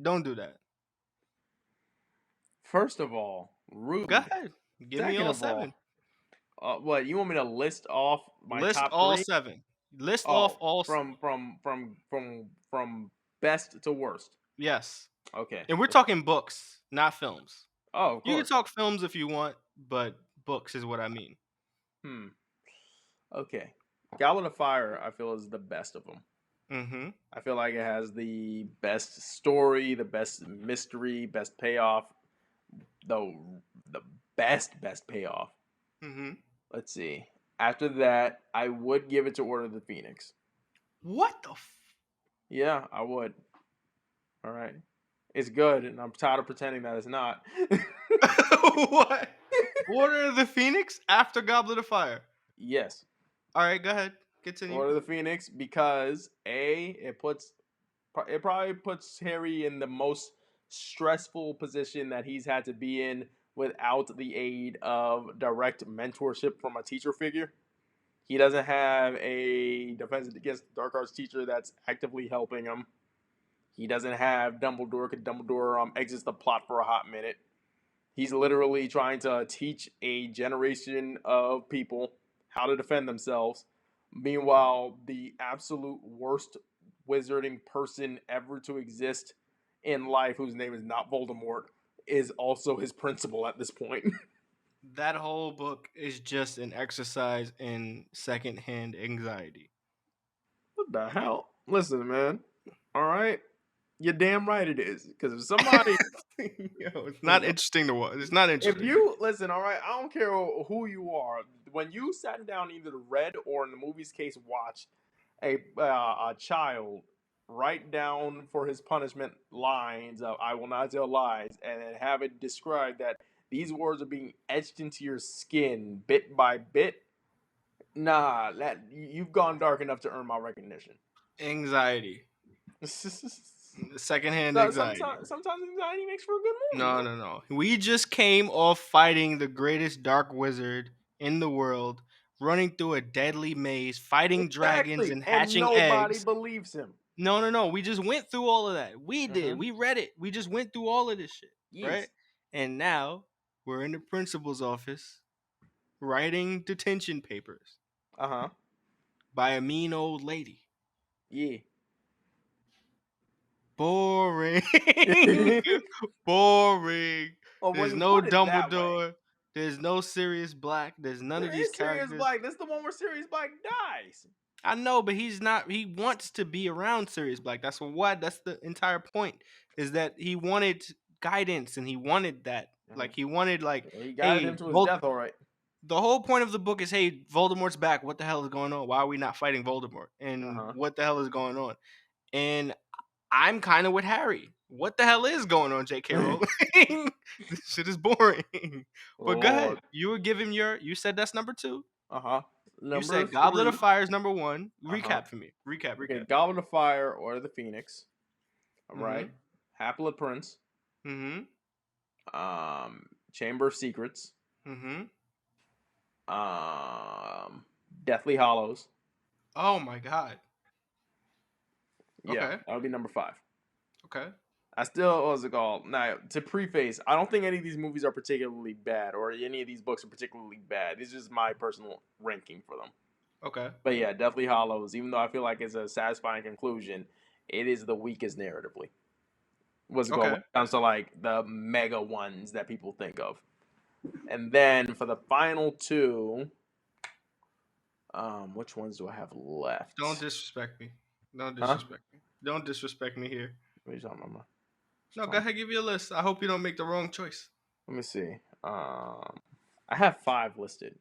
Don't do that. First of all, rude. Go ahead. Give me all 7. What, you want me to list off my list top all 3? 7. List off all from best to worst. Yes. Okay. And we're talking books, not films. Oh, of course. You can talk films if you want, but books is what I mean. Okay. Goblet of Fire, I feel, is the best of them. Mm-hmm. I feel like it has the best story, the best mystery, best payoff. The best payoff. Mm-hmm. Let's see. After that, I would give it to Order of the Phoenix. What the Yeah, I would. All right. It's good, and I'm tired of pretending that it's not. What? Order of the Phoenix after Goblet of Fire? Yes. All right, go ahead. Continue. Order of the Phoenix because it probably puts Harry in the most stressful position that he's had to be in without the aid of direct mentorship from a teacher figure. He doesn't have a Defense Against Dark Arts teacher that's actively helping him. He doesn't have Dumbledore, because Dumbledore exits the plot for a hot minute. He's literally trying to teach a generation of people how to defend themselves. Meanwhile, the absolute worst wizarding person ever to exist in life, whose name is not Voldemort, is also his principal at this point. That whole book is just an exercise in secondhand anxiety. What the hell? Listen, man. All right, you're damn right it is. Because if somebody, Yo, it's not interesting to watch. It's not if interesting. you listen, all right, I don't care who you are. When you sat down, either to read or in the movie's case, watch a child write down for his punishment lines of "I will not tell lies," and then have it described that these words are being etched into your skin bit by bit. Nah, that you've gone dark enough to earn my recognition. Anxiety. Secondhand So anxiety. sometimes anxiety makes for a good movie. No. We just came off fighting the greatest dark wizard in the world, running through a deadly maze, fighting dragons and hatching nobody eggs. believes him. No. We just went through all of that. We did. Mhm. We read it. We just went through all of this shit. Yes. Right? And now we're in the principal's office writing detention papers by a mean old lady. Yeah. Boring. Boring. Well, There's when you no put it that way, Dumbledore. There's no Sirius Black. There's none of there these is Sirius characters. Black. This is the one where Sirius Black dies. I know, but he's not. He wants to be around Sirius Black. That's what. That's the entire point. Is that he wanted guidance and he wanted that. Like he wanted He guided him to his death, all right. The whole point of the book is, hey, Voldemort's back. What the hell is going on? Why are we not fighting Voldemort? And what the hell is going on? And I'm kind of with Harry. What the hell is going on, J.K. Rowling? This shit is boring. But go ahead. You were giving you said that's number 2. You said Goblet of Fire is number 1. Recap for me. Recap. Okay, Goblet of Fire, Order of the Phoenix. All right. Half-Blood Prince. Chamber of Secrets. Deathly Hallows. Oh my god. Yeah, okay. That would be number 5. Okay. I still, what's it called? Now, to preface, I don't think any of these movies are particularly bad, or any of these books are particularly bad. It's just my personal ranking for them. Okay. But yeah, Deathly Hallows, even though I feel like it's a satisfying conclusion, it is the weakest narratively. What's it called? When it comes to like the mega ones that people think of. And then for the final 2, which ones do I have left? Don't disrespect me. Don't disrespect me. Don't disrespect me here. What are you talking about? No, go ahead, give you a list. I hope you don't make the wrong choice. Let me see. I have 5 listed.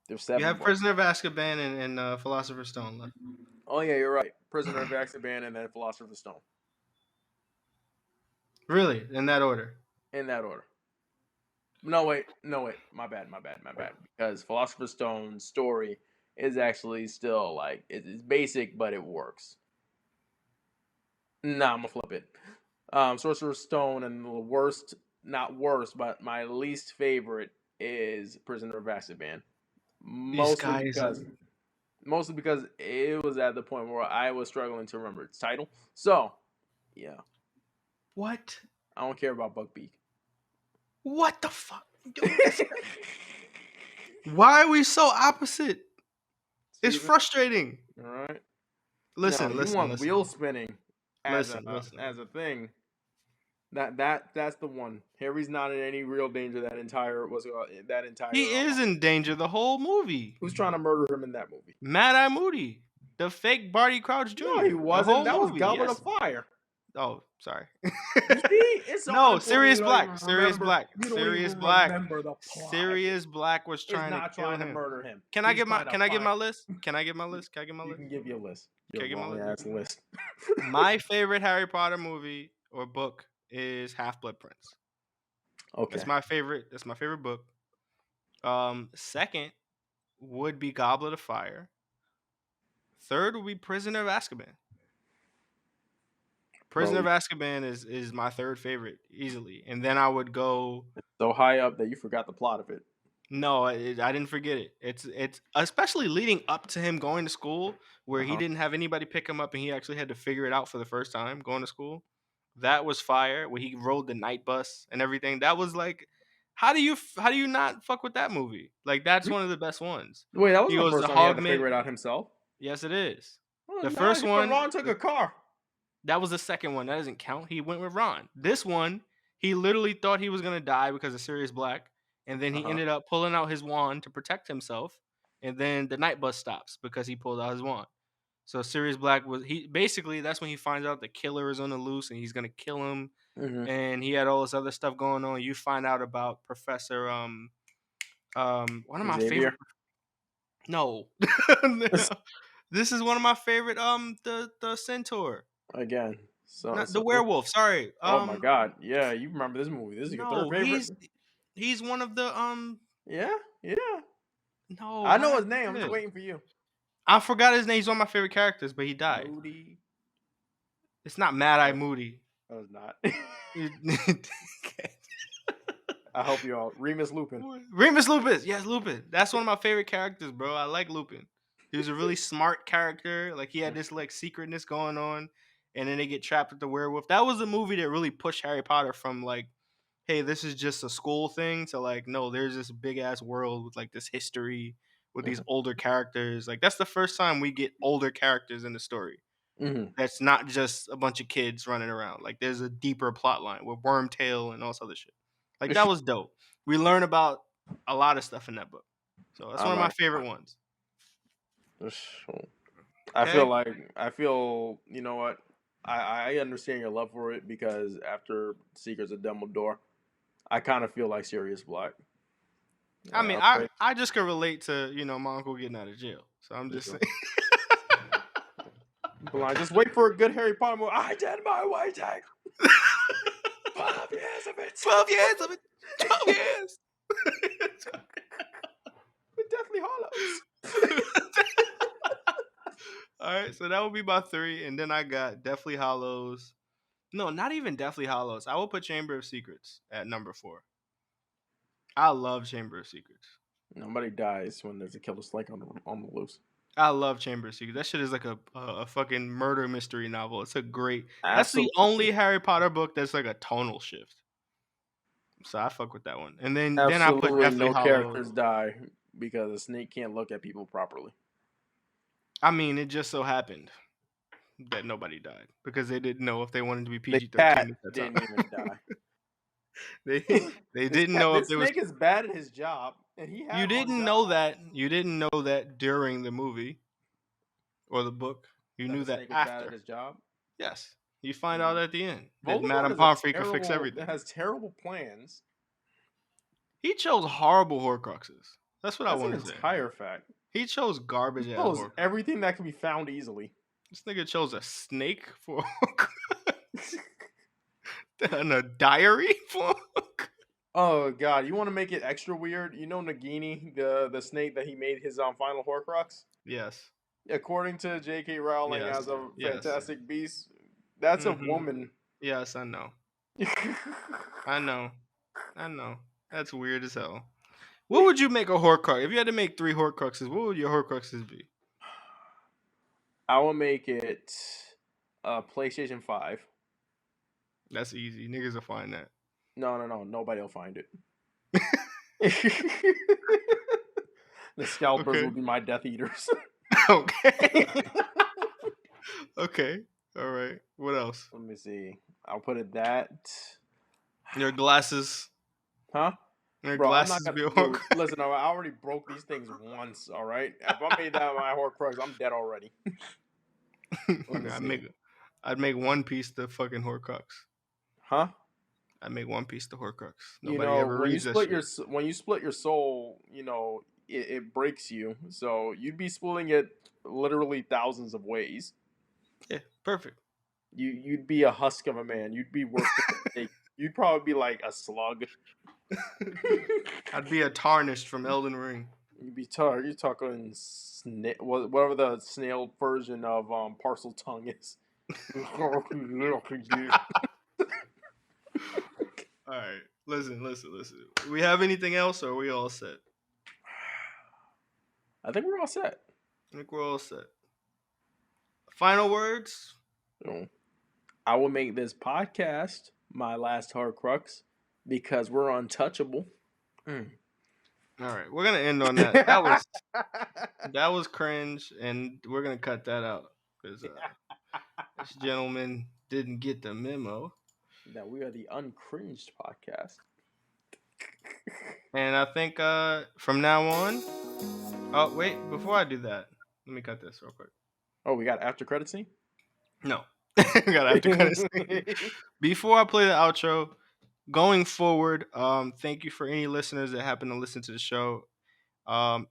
There's 7. You have Prisoner of Azkaban and Philosopher's Stone left. Oh yeah, you're right. Prisoner of Azkaban and then Philosopher's Stone. Really? In that order? In that order. No wait. My bad. Because Philosopher's Stone's story is actually still like it's basic, but it works. Nah, I'm gonna flip it. Sorcerer's Stone, and the worst, not worst, but my least favorite is Prisoner of Azkaban. Mostly because it was at the point where I was struggling to remember its title. So, yeah. What? I don't care about Buckbeak. What the fuck? Why are we so opposite? It's frustrating. All right. Listen. Wheel spinning as a thing. That's the one. Harry's not in any real danger. That entire. He is in danger the whole movie. Who's trying to murder him in that movie? Mad Eye Moody, the fake Barty Crouch Jr. No, he wasn't. That was Goblet of Fire. Oh, sorry. You see? It's no, Sirius Black. Sirius Black. Sirius Black was trying to murder him. Can I give my list? Can I give my list? You can give your list. Can I give my list? My favorite Harry Potter movie or book is Half-Blood Prince. Okay. That's my favorite book. Second would be Goblet of Fire. Third would be Prisoner of Azkaban. Prisoner of Azkaban is my third favorite easily, and then I would go so high up that you forgot the plot of it. No, I didn't forget it. It's especially leading up to him going to school, where he didn't have anybody pick him up, and he actually had to figure it out for the first time going to school. That was fire. Where he rode the night bus and everything. That was like, how do you not fuck with that movie? Like that's one of the best ones. Wait, that was the first time he had to figure it out himself. Yes, it is. Well, the first one, Ron took a car. That was the second one. That doesn't count. He went with Ron. This one, he literally thought he was gonna die because of Sirius Black, and then he ended up pulling out his wand to protect himself, and then the night bus stops because he pulled out his wand. So Sirius Black was basically that's when he finds out the killer is on the loose and he's gonna kill him. Mm-hmm. And he had all this other stuff going on. You find out about Professor one of my favorite. Xavier. No, this is one of my favorite. The Centaur, Again. not the werewolf. Sorry. Oh my God. Yeah, you remember this movie. This is your third No, favorite. he's one of the Yeah. No, I how know did his I name. I'm just forget? waiting for you. I forgot his name. He's one of my favorite characters, but he died. Moody. It's not Mad Eye Moody. That was not. I help you out. Remus Lupin. Remus Lupin. Yes, Lupin. That's one of my favorite characters, bro. I like Lupin. He was a really smart character. Like he had this like secretness going on, and then they get trapped with the werewolf. That was a movie that really pushed Harry Potter from like, hey, this is just a school thing to like, no, there's this big ass world with like this history with these older characters. Like that's the first time we get older characters in the story. Mm-hmm. That's not just a bunch of kids running around. Like there's a deeper plot line with Wormtail and all this other shit. Like that was dope. We learn about a lot of stuff in that book. So that's one of my favorite ones. I feel you know what? I understand your love for it because after Secrets of Dumbledore, I kind of feel like Sirius Black. I mean, I just can relate to, my uncle getting out of jail. So I'm just saying. Blind. Just wait for a good Harry Potter movie. I did my waiting. 12 years of it. 12 years of it. 12 years. With Deathly Hallows. All right, so that would be my 3, and then I got Deathly Hallows. No, not even Deathly Hallows. I will put Chamber of Secrets at number 4. I love Chamber of Secrets. Nobody dies when there's a killer snake on the loose. I love Chamber of Secrets. That shit is like a fucking murder mystery novel. It's a great. Absolutely. That's the only Harry Potter book that's like a tonal shift. So I fuck with that one. And then I put Deathly no Hallows. characters die because a snake can't look at people properly. I mean, it just so happened that nobody died because they didn't know if they wanted to be PG-13 The cat at that time. didn't even die. They didn't know if the it was. snake is bad at his job, and he had You didn't know that. You didn't know that during the movie or the book. You knew that snake after. is bad at his job. Yes, you find out at the end that Voldemort Madame is Pomfrey can fix terrible- everything. That has terrible plans. He chose horrible Horcruxes. That's what I That's an want to say. entire fact. He chose garbage He ass chose Horcrux. everything that can be found easily. This nigga chose a snake for Horcrux. And a diary for Horcrux. Oh God! You want to make it extra weird? You know Nagini, the snake that he made his final Horcrux. Yes. According to J.K. Rowling, Yes. as a Yes. Fantastic Beast, that's Mhm. a woman. Yes, I know. I know. That's weird as hell. What would you make a Horcrux? If you had to make 3 Horcruxes, what would your Horcruxes be? I will make it a PlayStation 5. That's easy. Niggas will find that. No. Nobody will find it. The scalpers will be my Death Eaters. Okay. Okay. All right. What else? Let me see. I'll put it that. Your glasses. Huh? Your Bro, I'm glasses not be a gonna, Horcrux. dude, listen, I already broke these things once, all right? If I made that my Horcrux, I'm dead already. I'd make One Piece the fucking Horcrux. Huh? I'd make One Piece the Horcrux. Nobody ever reads that shit. When you split your soul, it breaks you. So you'd be splitting it literally thousands of ways. Yeah, perfect. You'd be a husk of a man. You'd be worse than a snake. You'd probably be like a slug. I'd be a Tarnished from Elden Ring. You're talking whatever the snail version of Parcel Tongue is. All right, listen. We have anything else, or are we all set? I think we're all set. I think we're all set. Final words? I will make this podcast my last Horcrux because we're untouchable. All right, we're gonna end on that. That was cringe, and we're gonna cut that out because this gentleman didn't get the memo. That we are the Uncringed Podcast. And I think from now on. Oh wait, before I do that, let me cut this real quick. Oh, we got after credit scene. No, we got after credits. Before I play the outro, going forward, thank you for any listeners that happen to listen to the show.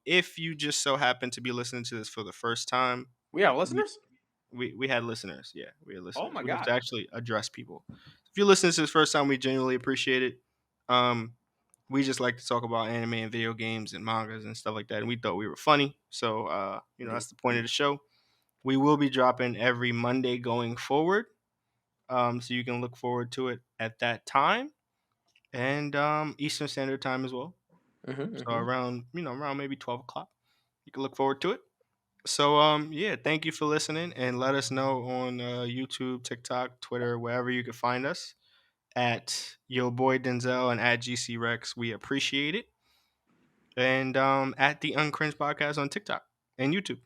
If you just so happen to be listening to this for the first time, We have listeners. we had listeners. Yeah, we had listeners. Oh my We have God. to actually address people. If you're listening to this first time, we genuinely appreciate it. We just like to talk about anime and video games and mangas and stuff like that, and we thought we were funny. So, that's the point of the show. We will be dropping every Monday going forward, so you can look forward to it at that time, and Eastern Standard Time as well. So around maybe 12 o'clock, you can look forward to it. So thank you for listening, and let us know on YouTube, TikTok, Twitter, wherever you can find us at Yo Boy Denzel and at GC Rex. We appreciate it. And at the Uncringed Podcast on TikTok and YouTube.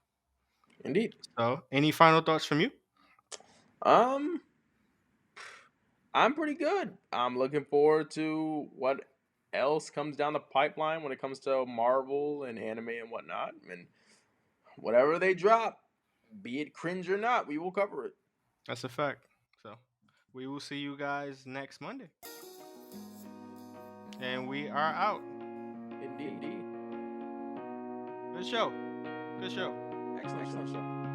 Indeed. So, any final thoughts from you? I'm pretty good. I'm looking forward to what else comes down the pipeline when it comes to Marvel and anime and whatnot. And whatever they drop, be it cringe or not, we will cover it. That's a fact. So, we will see you guys next Monday. And we are out. Indeed. Good show. Good show. Excellent show.